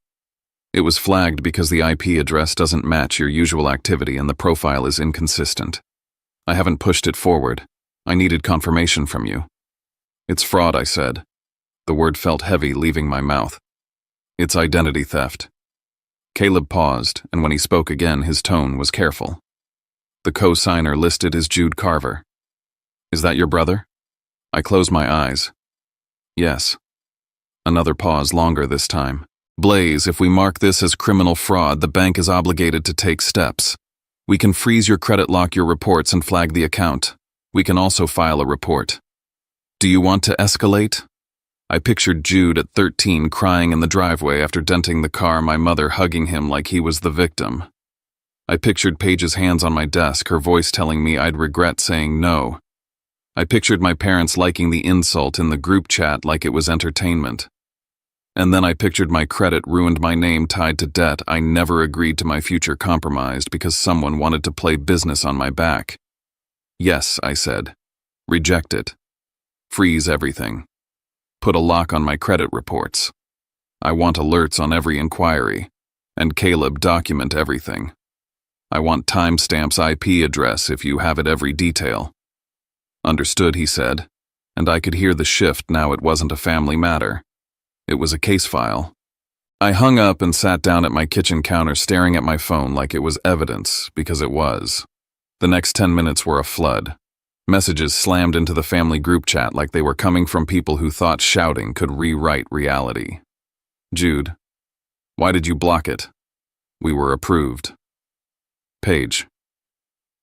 It was flagged because the IP address doesn't match your usual activity and the profile is inconsistent. I haven't pushed it forward. I needed confirmation from you. It's fraud, I said. The word felt heavy leaving my mouth. It's identity theft. Caleb paused, and when he spoke again, his tone was careful. The co-signer listed as Jude Carver. Is that your brother? I closed my eyes. Yes. Another pause, longer this time. Blaze, if we mark this as criminal fraud, the bank is obligated to take steps. We can freeze your credit, lock your reports, and flag the account. We can also file a report. Do you want to escalate? I pictured Jude at 13 crying in the driveway after denting the car, my mother hugging him like he was the victim. I pictured Paige's hands on my desk, her voice telling me I'd regret saying no. I pictured my parents liking the insult in the group chat like it was entertainment. And then I pictured my credit ruined, my name tied to debt I never agreed to, my future compromised because someone wanted to play business on my back. Yes, I said. Reject it. Freeze everything. Put a lock on my credit reports. I want alerts on every inquiry. And Caleb, document everything. I want timestamps, IP address if you have it, every detail. Understood, he said. And I could hear the shift now. It wasn't a family matter. It was a case file. I hung up and sat down at my kitchen counter staring at my phone like it was evidence, because it was. The next 10 minutes were a flood. Messages slammed into the family group chat like they were coming from people who thought shouting could rewrite reality. Jude. Why did you block it? We were approved. Paige.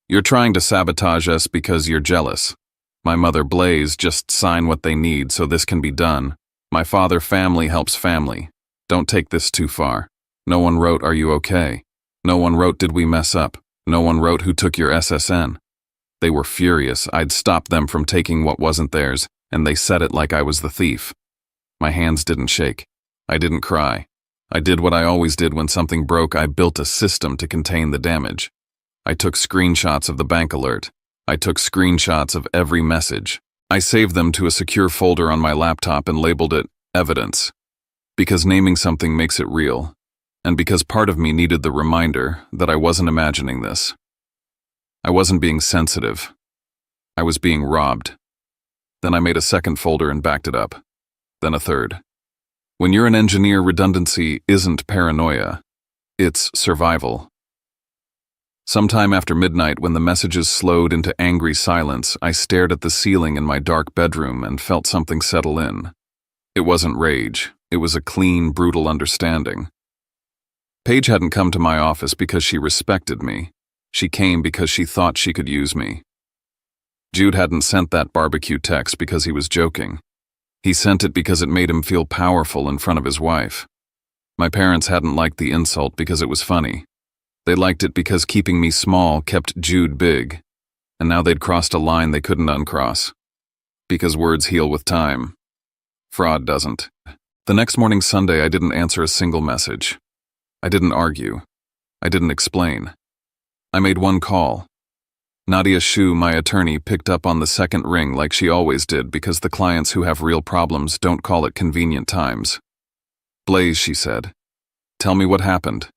You're trying to sabotage us because you're jealous. My mother, Blaze, just sign what they need so this can be done. My father, family helps family. Don't take this too far. No one wrote, are you okay? No one wrote, did we mess up? No one wrote, who took your SSN? They were furious. I'd stopped them from taking what wasn't theirs, and they said it like I was the thief. My hands didn't shake. I didn't cry. I did what I always did when something broke. I built a system to contain the damage. I took screenshots of the bank alert. I took screenshots of every message. I saved them to a secure folder on my laptop and labeled it evidence. Because naming something makes it real. And because part of me needed the reminder that I wasn't imagining this. I wasn't being sensitive. I was being robbed. Then I made a second folder and backed it up. Then a third. When you're an engineer, redundancy isn't paranoia. It's survival. Sometime after midnight, when the messages slowed into angry silence, I stared at the ceiling in my dark bedroom and felt something settle in. It wasn't rage. It was a clean, brutal understanding. Paige hadn't come to my office because she respected me. She came because she thought she could use me. Jude hadn't sent that BBQ text because he was joking. He sent it because it made him feel powerful in front of his wife. My parents hadn't liked the insult because it was funny. They liked it because keeping me small kept Jude big. And now they'd crossed a line they couldn't uncross. Because words heal with time. Fraud doesn't. The next morning, Sunday, I didn't answer a single message. I didn't argue. I didn't explain. I made one call. Nadia Shu, my attorney, picked up on the second ring like she always did because the clients who have real problems don't call at convenient times. Blaze, she said. Tell me what happened.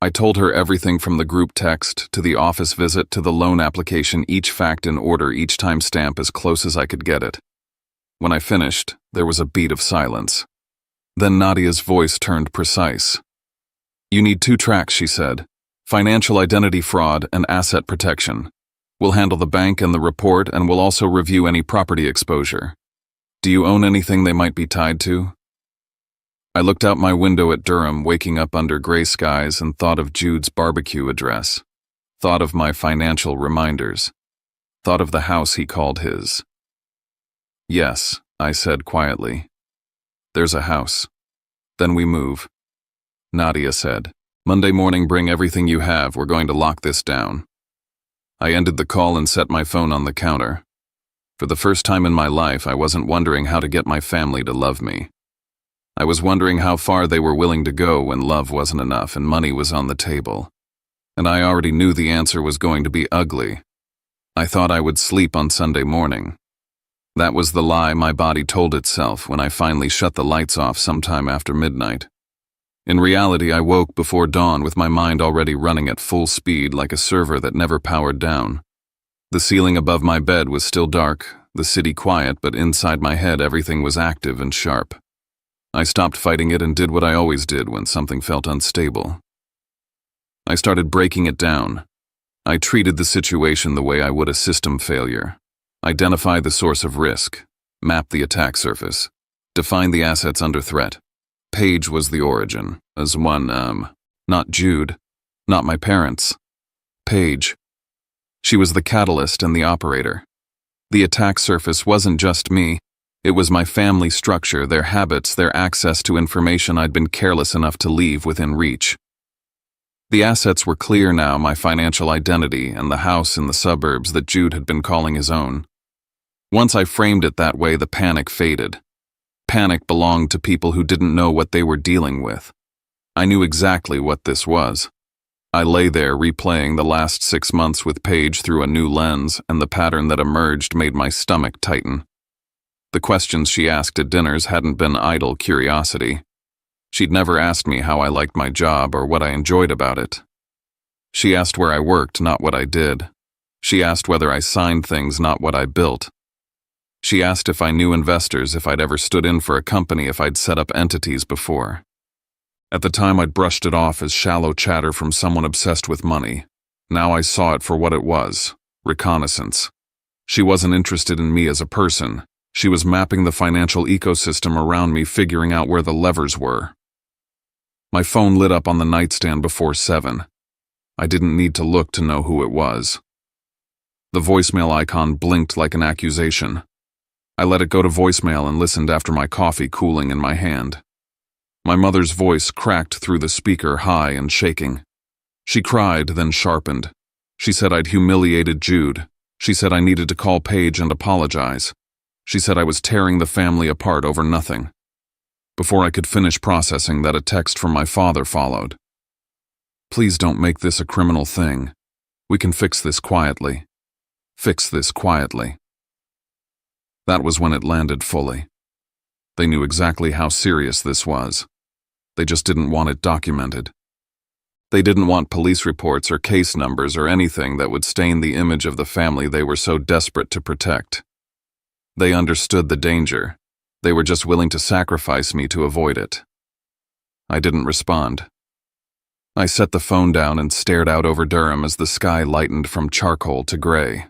I told her everything from the group text to the office visit to the loan application, each fact in order, each timestamp as close as I could get it. When I finished, there was a beat of silence. Then Nadia's voice turned precise. You need 2 tracks, she said. Financial identity fraud and asset protection. We'll handle the bank and the report, and we'll also review any property exposure. Do you own anything they might be tied to? I looked out my window at Durham, waking up under gray skies, and thought of Jude's BBQ address. Thought of my financial reminders. thought of the house he called his. "Yes," I said quietly. "There's a house. Then we move." Nadia said, "Monday morning, bring everything you have. We're going to lock this down." I ended the call and set my phone on the counter. For the first time in my life, I wasn't wondering how to get my family to love me. I was wondering how far they were willing to go when love wasn't enough and money was on the table. And I already knew the answer was going to be ugly. I thought I would sleep on Sunday morning. That was the lie my body told itself when I finally shut the lights off sometime after midnight. In reality, I woke before dawn with my mind already running at full speed like a server that never powered down. The ceiling above my bed was still dark, the city quiet, but inside my head everything was active and sharp. I stopped fighting it and did what I always did when something felt unstable. I started breaking it down. I treated the situation the way I would a system failure. Identify the source of risk, map the attack surface, define the assets under threat. Paige was the origin, as one, not Jude, not my parents. Paige. She was the catalyst and the operator. The attack surface wasn't just me. It was my family structure, their habits, their access to information I'd been careless enough to leave within reach. The assets were clear now, my financial identity and the house in the suburbs that Jude had been calling his own. Once I framed it that way, the panic faded. Panic belonged to people who didn't know what they were dealing with. I knew exactly what this was. I lay there replaying the last 6 months with Paige through a new lens, and the pattern that emerged made my stomach tighten. The questions she asked at dinners hadn't been idle curiosity. She'd never asked me how I liked my job or what I enjoyed about it. She asked where I worked, not what I did. She asked whether I signed things, not what I built. She asked if I knew investors, if I'd ever stood in for a company, if I'd set up entities before. At the time, I'd brushed it off as shallow chatter from someone obsessed with money. Now I saw it for what it was, reconnaissance. She wasn't interested in me as a person. She was mapping the financial ecosystem around me, figuring out where the levers were. My phone lit up on the nightstand before 7. I didn't need to look to know who it was. The voicemail icon blinked like an accusation. I let it go to voicemail and listened after my coffee cooling in my hand. My mother's voice cracked through the speaker, high and shaking. She cried, then sharpened. She said I'd humiliated Jude. She said I needed to call Paige and apologize. She said I was tearing the family apart over nothing. Before I could finish processing that, a text from my father followed. "Please don't make this a criminal thing. We can fix this quietly. Fix this quietly." That was when it landed fully. They knew exactly how serious this was. They just didn't want it documented. They didn't want police reports or case numbers or anything that would stain the image of the family they were so desperate to protect. They understood the danger. They were just willing to sacrifice me to avoid it. I didn't respond. I set the phone down and stared out over Durham as the sky lightened from charcoal to gray.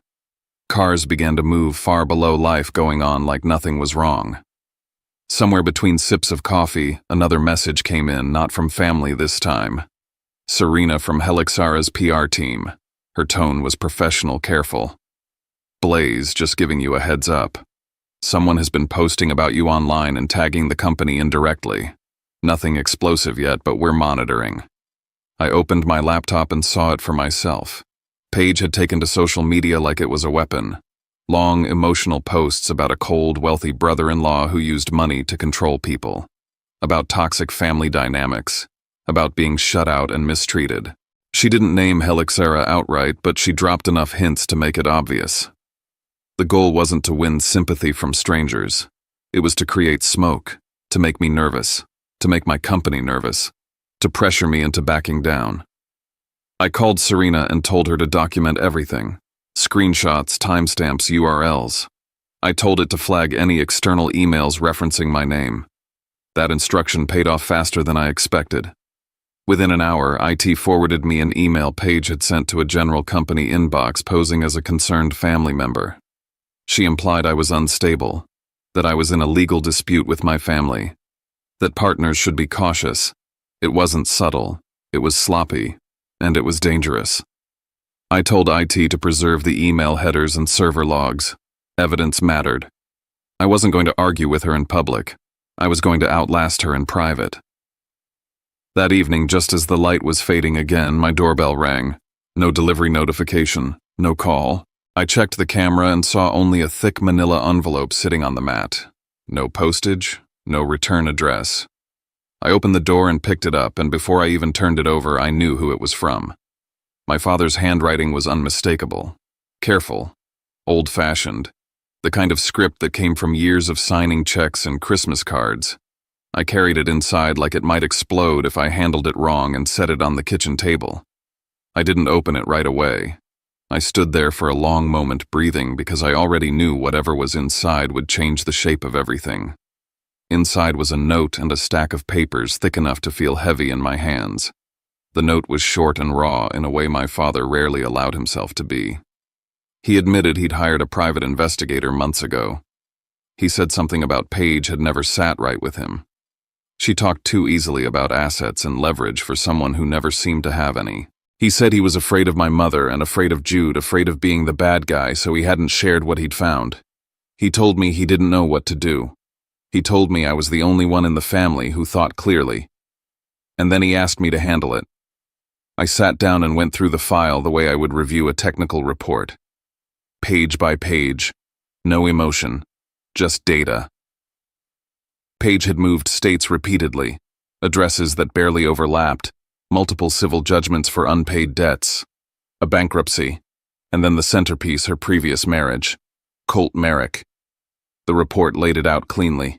Cars began to move far below life, going on like nothing was wrong. Somewhere between sips of coffee, another message came in, not from family this time. Serena from Helixara's PR team. Her tone was professional, careful. "Blaze, just giving you a heads up. Someone has been posting about you online and tagging the company indirectly. Nothing explosive yet, but we're monitoring." I opened my laptop and saw it for myself. Paige had taken to social media like it was a weapon. Long, emotional posts about a cold, wealthy brother-in-law who used money to control people. About toxic family dynamics. About being shut out and mistreated. She didn't name Helixara outright, but she dropped enough hints to make it obvious. The goal wasn't to win sympathy from strangers. It was to create smoke, to make me nervous, to make my company nervous, to pressure me into backing down. I called Serena and told her to document everything. Screenshots, timestamps, URLs. I told it to flag any external emails referencing my name. That instruction paid off faster than I expected. Within an hour, IT forwarded me an email Paige had sent to a general company inbox posing as a concerned family member. She implied I was unstable, that I was in a legal dispute with my family, that partners should be cautious. It wasn't subtle, it was sloppy, and it was dangerous. I told IT to preserve the email headers and server logs. Evidence mattered. I wasn't going to argue with her in public. I was going to outlast her in private. That evening, just as the light was fading again, my doorbell rang. No delivery notification, no call. I checked the camera and saw only a thick manila envelope sitting on the mat. No postage, no return address. I opened the door and picked it up, and before I even turned it over, I knew who it was from. My father's handwriting was unmistakable. Careful. Old-fashioned. The kind of script that came from years of signing checks and Christmas cards. I carried it inside like it might explode if I handled it wrong and set it on the kitchen table. I didn't open it right away. I stood there for a long moment breathing because I already knew whatever was inside would change the shape of everything. Inside was a note and a stack of papers thick enough to feel heavy in my hands. The note was short and raw in a way my father rarely allowed himself to be. He admitted he'd hired a private investigator months ago. He said something about Paige had never sat right with him. She talked too easily about assets and leverage for someone who never seemed to have any. He said he was afraid of my mother and afraid of Jude, afraid of being the bad guy, so he hadn't shared what he'd found. He told me he didn't know what to do. He told me I was the only one in the family who thought clearly. And then he asked me to handle it. I sat down and went through the file the way I would review a technical report. Page by page. No emotion. Just data. Paige had moved states repeatedly, addresses that barely overlapped, multiple civil judgments for unpaid debts, a bankruptcy, and then the centerpiece, her previous marriage, Colt Merrick. The report laid it out cleanly.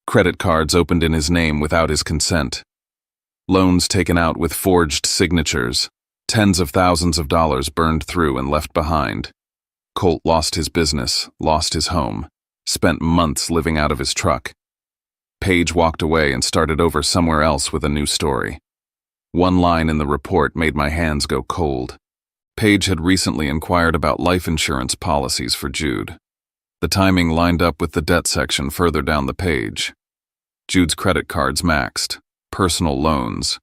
Credit cards opened in his name without his consent. Loans taken out with forged signatures, tens of thousands of dollars burned through and left behind. Colt lost his business, lost his home, spent months living out of his truck. Paige walked away and started over somewhere else with a new story. One line in the report made my hands go cold. Paige had recently inquired about life insurance policies for Jude. The timing lined up with the debt section further down the page. Jude's credit cards maxed, personal loans,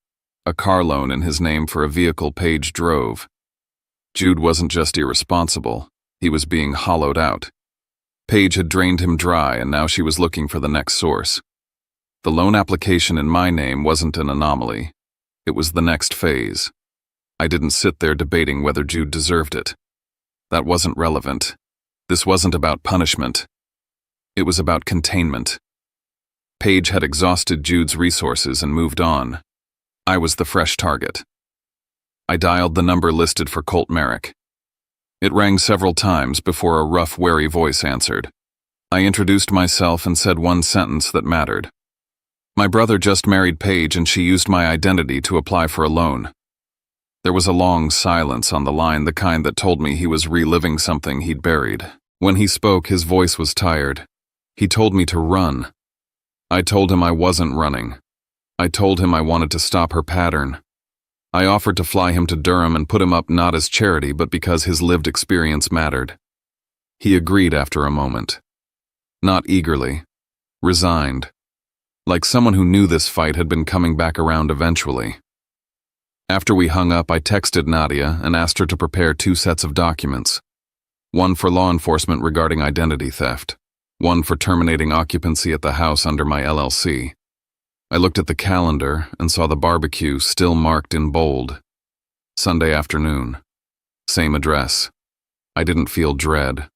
a car loan in his name for a vehicle Paige drove. Jude wasn't just irresponsible, he was being hollowed out. Paige had drained him dry, and now she was looking for the next source. The loan application in my name wasn't an anomaly. It was the next phase. I didn't sit there debating whether Jude deserved it. That wasn't relevant. This wasn't about punishment. It was about containment. Paige had exhausted Jude's resources and moved on. I was the fresh target. I dialed the number listed for Colt Merrick. It rang several times before a rough, wary voice answered. I introduced myself and said one sentence that mattered. My brother just married Paige and she used my identity to apply for a loan. There was a long silence on the line, the kind that told me he was reliving something he'd buried. When he spoke, his voice was tired. He told me to run. I told him I wasn't running. I told him I wanted to stop her pattern. I offered to fly him to Durham and put him up not as charity but because his lived experience mattered. He agreed after a moment. Not eagerly. Resigned. Like someone who knew this fight had been coming back around eventually. After we hung up, I texted Nadia and asked her to prepare 2 sets of documents. One for law enforcement regarding identity theft. One for terminating occupancy at the house under my LLC. I looked at the calendar and saw the BBQ still marked in bold. Sunday afternoon. Same address. I didn't feel dread.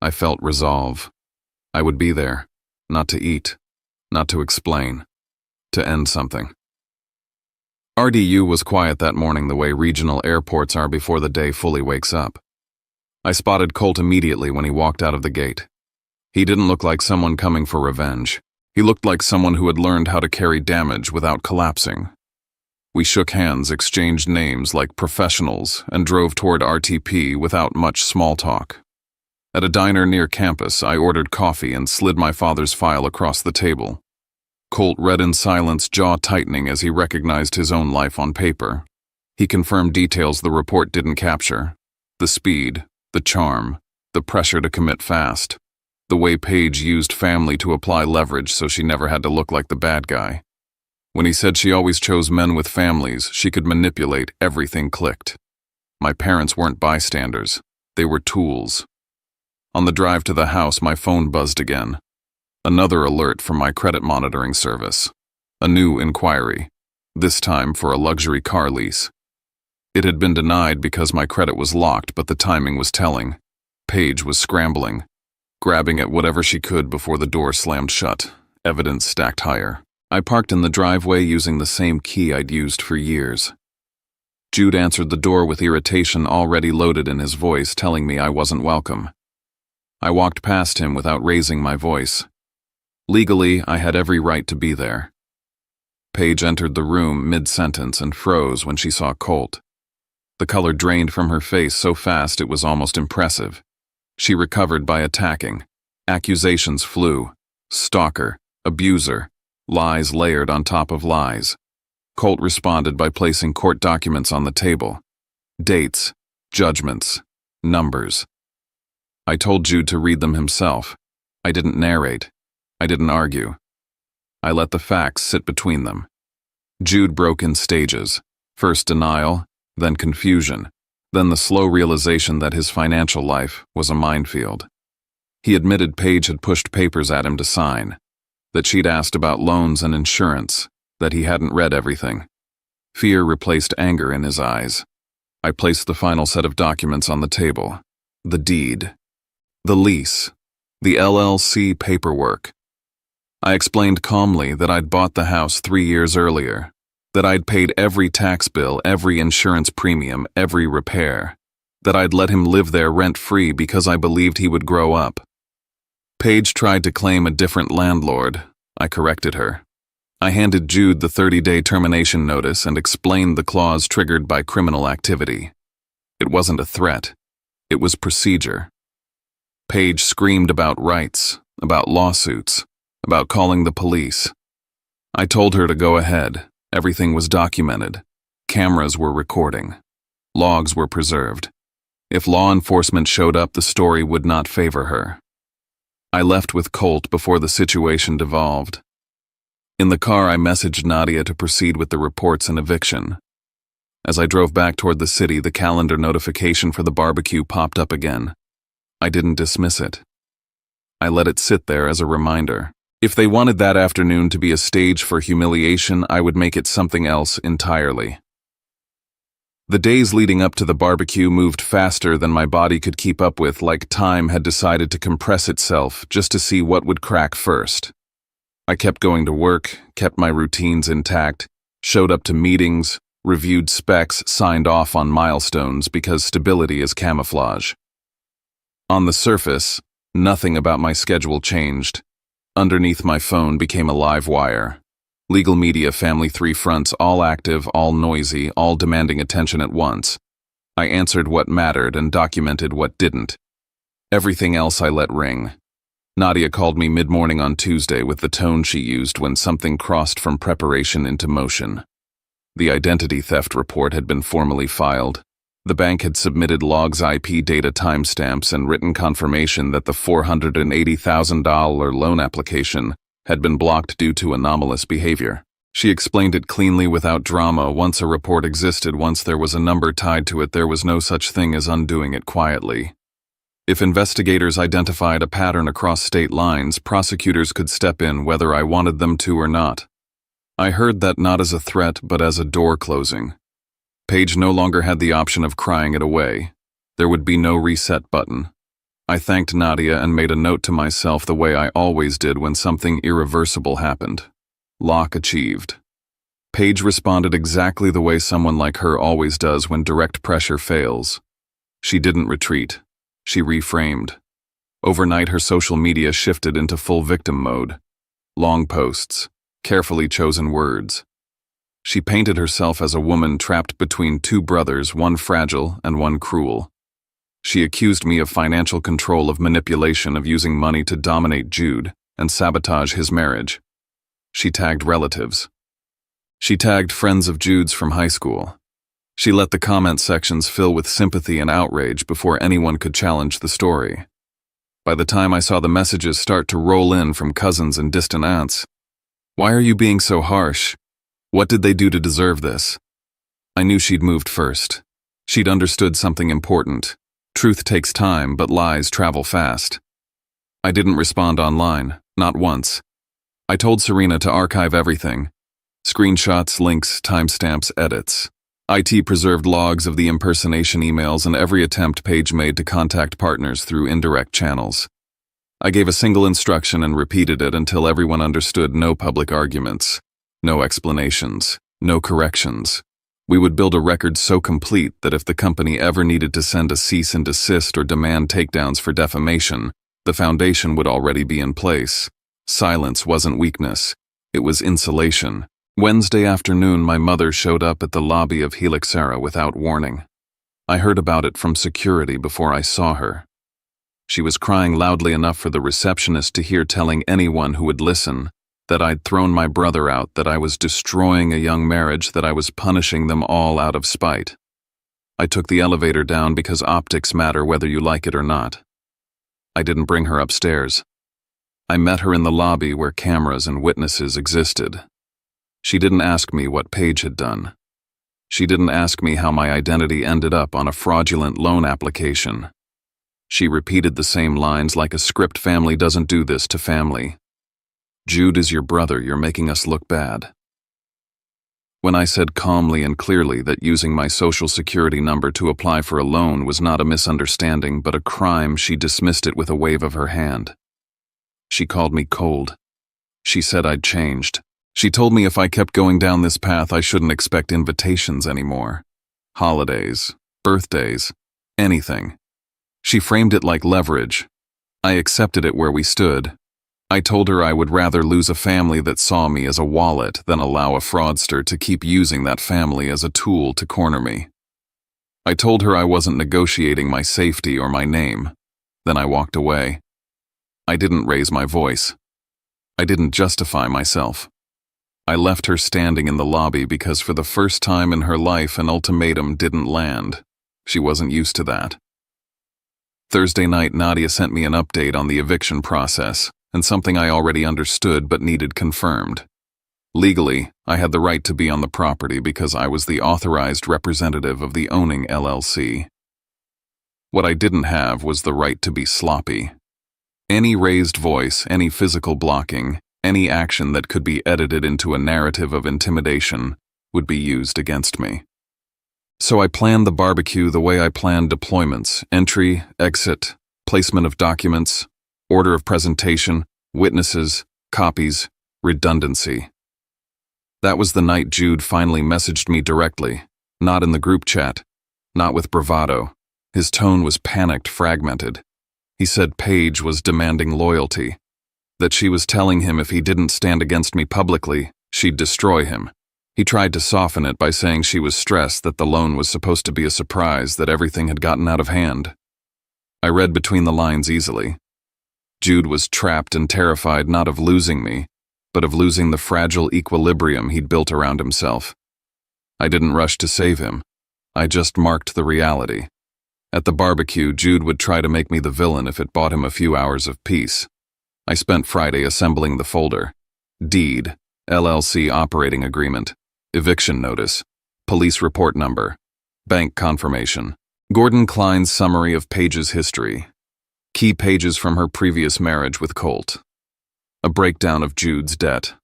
I felt resolve. I would be there, not to eat. Not to explain. To end something. RDU was quiet that morning the way regional airports are before the day fully wakes up. I spotted Colt immediately when he walked out of the gate. He didn't look like someone coming for revenge. He looked like someone who had learned how to carry damage without collapsing. We shook hands, exchanged names like professionals, and drove toward RTP without much small talk. At a diner near campus, I ordered coffee and slid my father's file across the table. Colt read in silence, jaw tightening as he recognized his own life on paper. He confirmed details the report didn't capture. The speed, the charm, the pressure to commit fast. The way Paige used family to apply leverage so she never had to look like the bad guy. When he said she always chose men with families, she could manipulate, everything clicked. My parents weren't bystanders. They were tools. On the drive to the house, my phone buzzed again. Another alert from my credit monitoring service. A new inquiry, this time for a luxury car lease. It had been denied because my credit was locked, but the timing was telling. Paige was scrambling, grabbing at whatever she could before the door slammed shut, evidence stacked higher. I parked in the driveway using the same key I'd used for years. Jude answered the door with irritation already loaded in his voice, telling me I wasn't welcome. I walked past him without raising my voice. Legally, I had every right to be there. Paige entered the room mid-sentence and froze when she saw Colt. The color drained from her face so fast it was almost impressive. She recovered by attacking. Accusations flew. Stalker, abuser, lies layered on top of lies. Colt responded by placing court documents on the table. Dates, judgments, numbers. I told Jude to read them himself. I didn't narrate. I didn't argue. I let the facts sit between them. Jude broke in stages. First denial, then confusion, then the slow realization that his financial life was a minefield. He admitted Paige had pushed papers at him to sign, that she'd asked about loans and insurance, that he hadn't read everything. Fear replaced anger in his eyes. I placed the final set of documents on the table. The deed. The lease. The LLC paperwork. I explained calmly that I'd bought the house 3 years earlier, that I'd paid every tax bill, every insurance premium, every repair, that I'd let him live there rent-free because I believed he would grow up. Paige tried to claim a different landlord. I corrected her. I handed Jude the 30-day termination notice and explained the clause triggered by criminal activity. It wasn't a threat. It was procedure. Paige screamed about rights, about lawsuits, about calling the police. I told her to go ahead. Everything was documented. Cameras were recording. Logs were preserved. If law enforcement showed up, the story would not favor her. I left with Colt before the situation devolved. In the car, I messaged Nadia to proceed with the reports and eviction. As I drove back toward the city, the calendar notification for the barbecue popped up again. I didn't dismiss it. I let it sit there as a reminder. If they wanted that afternoon to be a stage for humiliation, I would make it something else entirely. The days leading up to the barbecue moved faster than my body could keep up with, like time had decided to compress itself just to see what would crack first. I kept going to work, kept my routines intact, showed up to meetings, reviewed specs, signed off on milestones because stability is camouflage. On the surface, nothing about my schedule changed. Underneath my phone became a live wire. Legal media, family, 3 fronts, all active, all noisy, all demanding attention at once. I answered what mattered and documented what didn't. Everything else I let ring. Nadia called me mid-morning on Tuesday with the tone she used when something crossed from preparation into motion. The identity theft report had been formally filed. The bank had submitted logs, IP data, timestamps, and written confirmation that the $480,000 loan application had been blocked due to anomalous behavior. She explained it cleanly without drama. Once a report existed, once there was a number tied to it, there was no such thing as undoing it quietly. If investigators identified a pattern across state lines, prosecutors could step in whether I wanted them to or not. I heard that not as a threat, but as a door closing. Paige no longer had the option of crying it away. There would be no reset button. I thanked Nadia and made a note to myself the way I always did when something irreversible happened. Lock achieved. Paige responded exactly the way someone like her always does when direct pressure fails. She didn't retreat. She reframed. Overnight, her social media shifted into full victim mode. Long posts, carefully chosen words. She painted herself as a woman trapped between 2 brothers, one fragile and one cruel. She accused me of financial control, of manipulation, of using money to dominate Jude and sabotage his marriage. She tagged relatives. She tagged friends of Jude's from high school. She let the comment sections fill with sympathy and outrage before anyone could challenge the story. By the time I saw the messages start to roll in from cousins and distant aunts, "Why are you being so harsh? What did they do to deserve this?" I knew she'd moved first. She'd understood something important. Truth takes time, but lies travel fast. I didn't respond online, not once. I told Serena to archive everything. Screenshots, links, timestamps, edits. IT preserved logs of the impersonation emails and every attempt Paige made to contact partners through indirect channels. I gave a single instruction and repeated it until everyone understood: no public arguments, no explanations, no corrections. We would build a record so complete that if the company ever needed to send a cease and desist or demand takedowns for defamation, the foundation would already be in place. Silence wasn't weakness, it was insulation. Wednesday afternoon, my mother showed up at the lobby of Helixera without warning. I heard about it from security before I saw her. She was crying loudly enough for the receptionist to hear, telling anyone who would listen that I'd thrown my brother out, that I was destroying a young marriage, that I was punishing them all out of spite. I took the elevator down because optics matter whether you like it or not. I didn't bring her upstairs. I met her in the lobby where cameras and witnesses existed. She didn't ask me what Paige had done. She didn't ask me how my identity ended up on a fraudulent loan application. She repeated the same lines like a script: family doesn't do this to family. Jude is your brother, you're making us look bad. When I said calmly and clearly that using my social security number to apply for a loan was not a misunderstanding but a crime, she dismissed it with a wave of her hand. She called me cold. She said I'd changed. She told me if I kept going down this path, I shouldn't expect invitations anymore. Holidays, birthdays, anything. She framed it like leverage. I accepted it where we stood. I told her I would rather lose a family that saw me as a wallet than allow a fraudster to keep using that family as a tool to corner me. I told her I wasn't negotiating my safety or my name. Then I walked away. I didn't raise my voice. I didn't justify myself. I left her standing in the lobby because for the first time in her life an ultimatum didn't land. She wasn't used to that. Thursday night, Nadia sent me an update on the eviction process, and something I already understood but needed confirmed. Legally, I had the right to be on the property because I was the authorized representative of the owning LLC. What I didn't have was the right to be sloppy. Any raised voice, any physical blocking, any action that could be edited into a narrative of intimidation would be used against me. So I planned the barbecue the way I planned deployments: entry, exit, placement of documents, order of presentation, witnesses, copies, redundancy. That was the night Jude finally messaged me directly, not in the group chat, not with bravado. His tone was panicked, fragmented. He said Paige was demanding loyalty, that she was telling him if he didn't stand against me publicly, she'd destroy him. He tried to soften it by saying she was stressed, that the loan was supposed to be a surprise, that everything had gotten out of hand. I read between the lines easily. Jude was trapped and terrified not of losing me, but of losing the fragile equilibrium he'd built around himself. I didn't rush to save him. I just marked the reality. At the barbecue, Jude would try to make me the villain if it bought him a few hours of peace. I spent Friday assembling the folder: deed, LLC operating agreement, eviction notice, police report number, bank confirmation, Gordon Klein's summary of Paige's history, key pages from her previous marriage with Colt, a breakdown of Jude's debt.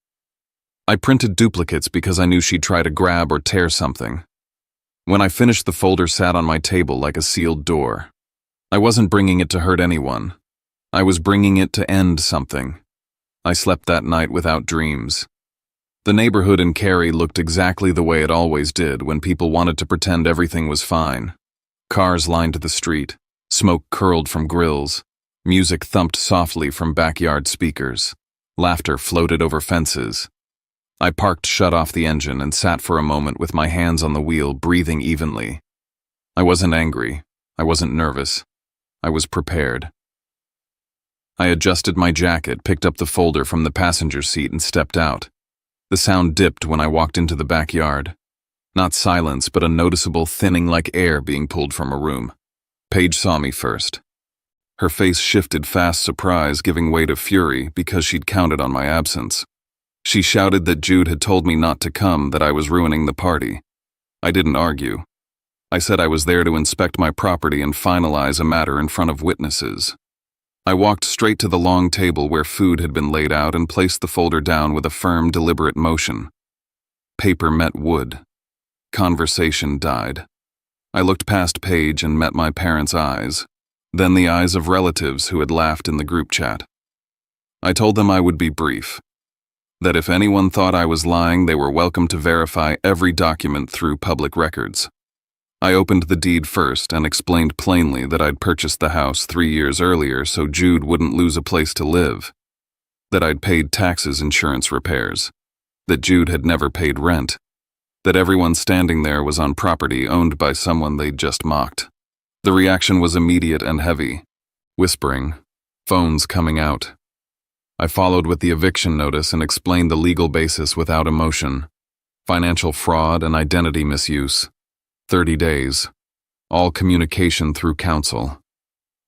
I printed duplicates because I knew she'd try to grab or tear something. When I finished, the folder sat on my table like a sealed door. I wasn't bringing it to hurt anyone. I was bringing it to end something. I slept that night without dreams. The neighborhood in Cary looked exactly the way it always did when people wanted to pretend everything was fine. Cars lined the street, smoke curled from grills, music thumped softly from backyard speakers, laughter floated over fences. I parked, shut off the engine, and sat for a moment with my hands on the wheel, breathing evenly. I wasn't angry. I wasn't nervous. I was prepared. I adjusted my jacket, picked up the folder from the passenger seat, and stepped out. The sound dipped when I walked into the backyard. Not silence, but a noticeable thinning like air being pulled from a room. Paige saw me first. Her face shifted, fast surprise giving way to fury because she'd counted on my absence. She shouted that Jude had told me not to come, that I was ruining the party. I didn't argue. I said I was there to inspect my property and finalize a matter in front of witnesses. I walked straight to the long table where food had been laid out and placed the folder down with a firm, deliberate motion. Paper met wood. Conversation died. I looked past Paige and met my parents' eyes, then the eyes of relatives who had laughed in the group chat. I told them I would be brief, that if anyone thought I was lying, they were welcome to verify every document through public records. I opened the deed first and explained plainly that I'd purchased the house 3 years earlier so Jude wouldn't lose a place to live, that I'd paid taxes, insurance, repairs, that Jude had never paid rent, that everyone standing there was on property owned by someone they'd just mocked. The reaction was immediate and heavy. Whispering, phones coming out. I followed with the eviction notice and explained the legal basis without emotion. Financial fraud and identity misuse. 30 days. All communication through counsel.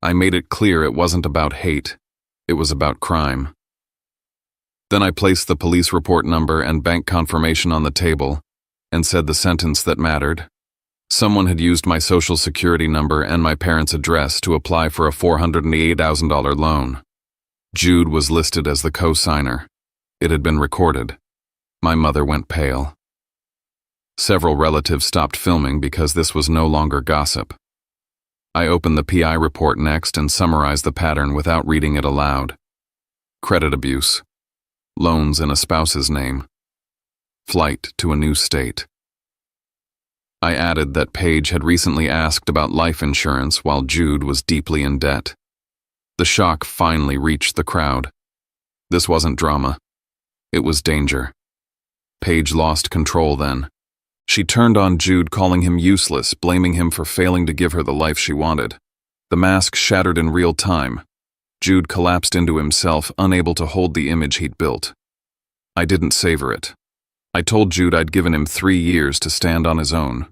I made it clear it wasn't about hate. It was about crime. Then I placed the police report number and bank confirmation on the table and said the sentence that mattered. Someone had used my social security number and my parents' address to apply for a $408,000 loan. Jude was listed as the co-signer. It had been recorded. My mother went pale. Several relatives stopped filming because this was no longer gossip. I opened the PI report next and summarized the pattern without reading it aloud. Credit abuse. Loans in a spouse's name. Flight to a new state. I added that Paige had recently asked about life insurance while Jude was deeply in debt. The shock finally reached the crowd. This wasn't drama. It was danger. Paige lost control then. She turned on Jude, calling him useless, blaming him for failing to give her the life she wanted. The mask shattered in real time. Jude collapsed into himself, unable to hold the image he'd built. I didn't savor it. I told Jude I'd given him 3 years to stand on his own.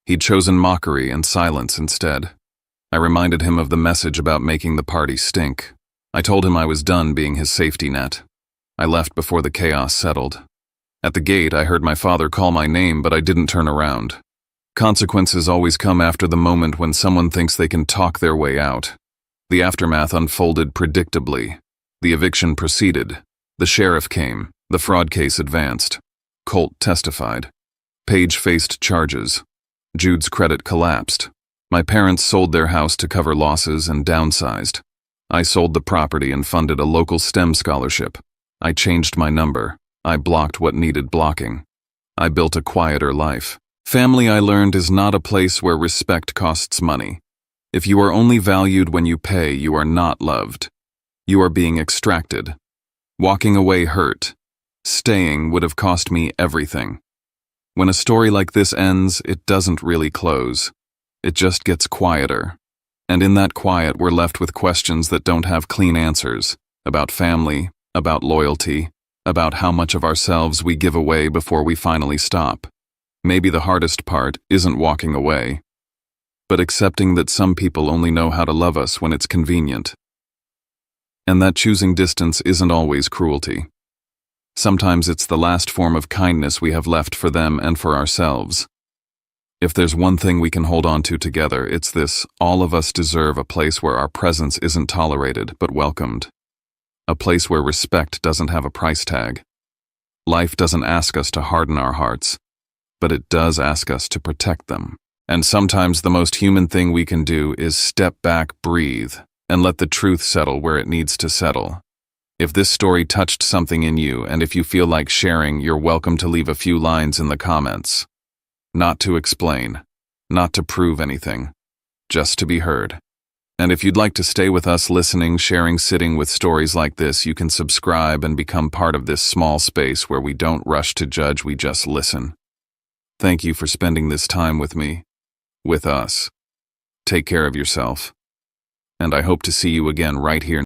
He'd chosen mockery and silence instead. I reminded him of the message about making the party stink. I told him I was done being his safety net. I left before the chaos settled. At the gate, I heard my father call my name, but I didn't turn around. Consequences always come after the moment when someone thinks they can talk their way out. The aftermath unfolded predictably. The eviction proceeded. The sheriff came. The fraud case advanced. Colt testified. Paige faced charges. Jude's credit collapsed. My parents sold their house to cover losses and downsized. I sold the property and funded a local STEM scholarship. I changed my number. I blocked what needed blocking. I built a quieter life. Family, I learned, is not a place where respect costs money. If you are only valued when you pay, you are not loved. You are being extracted. Walking away hurt. Staying would have cost me everything. When a story like this ends, it doesn't really close. It just gets quieter. And in that quiet, we're left with questions that don't have clean answers. About family, about loyalty, about how much of ourselves we give away before we finally stop. Maybe the hardest part isn't walking away, but accepting that some people only know how to love us when it's convenient. And that choosing distance isn't always cruelty. Sometimes it's the last form of kindness we have left for them and for ourselves. If there's one thing we can hold on to together, it's this: all of us deserve a place where our presence isn't tolerated but welcomed. A place where respect doesn't have a price tag. Life doesn't ask us to harden our hearts, but it does ask us to protect them. And sometimes the most human thing we can do is step back, breathe, and let the truth settle where it needs to settle. If this story touched something in you, and if you feel like sharing, you're welcome to leave a few lines in the comments. Not to explain, not to prove anything, just to be heard. And if you'd like to stay with us listening, sharing, sitting with stories like this, you can subscribe and become part of this small space where we don't rush to judge, we just listen. Thank you for spending this time with me, with us. Take care of yourself. And I hope to see you again right here.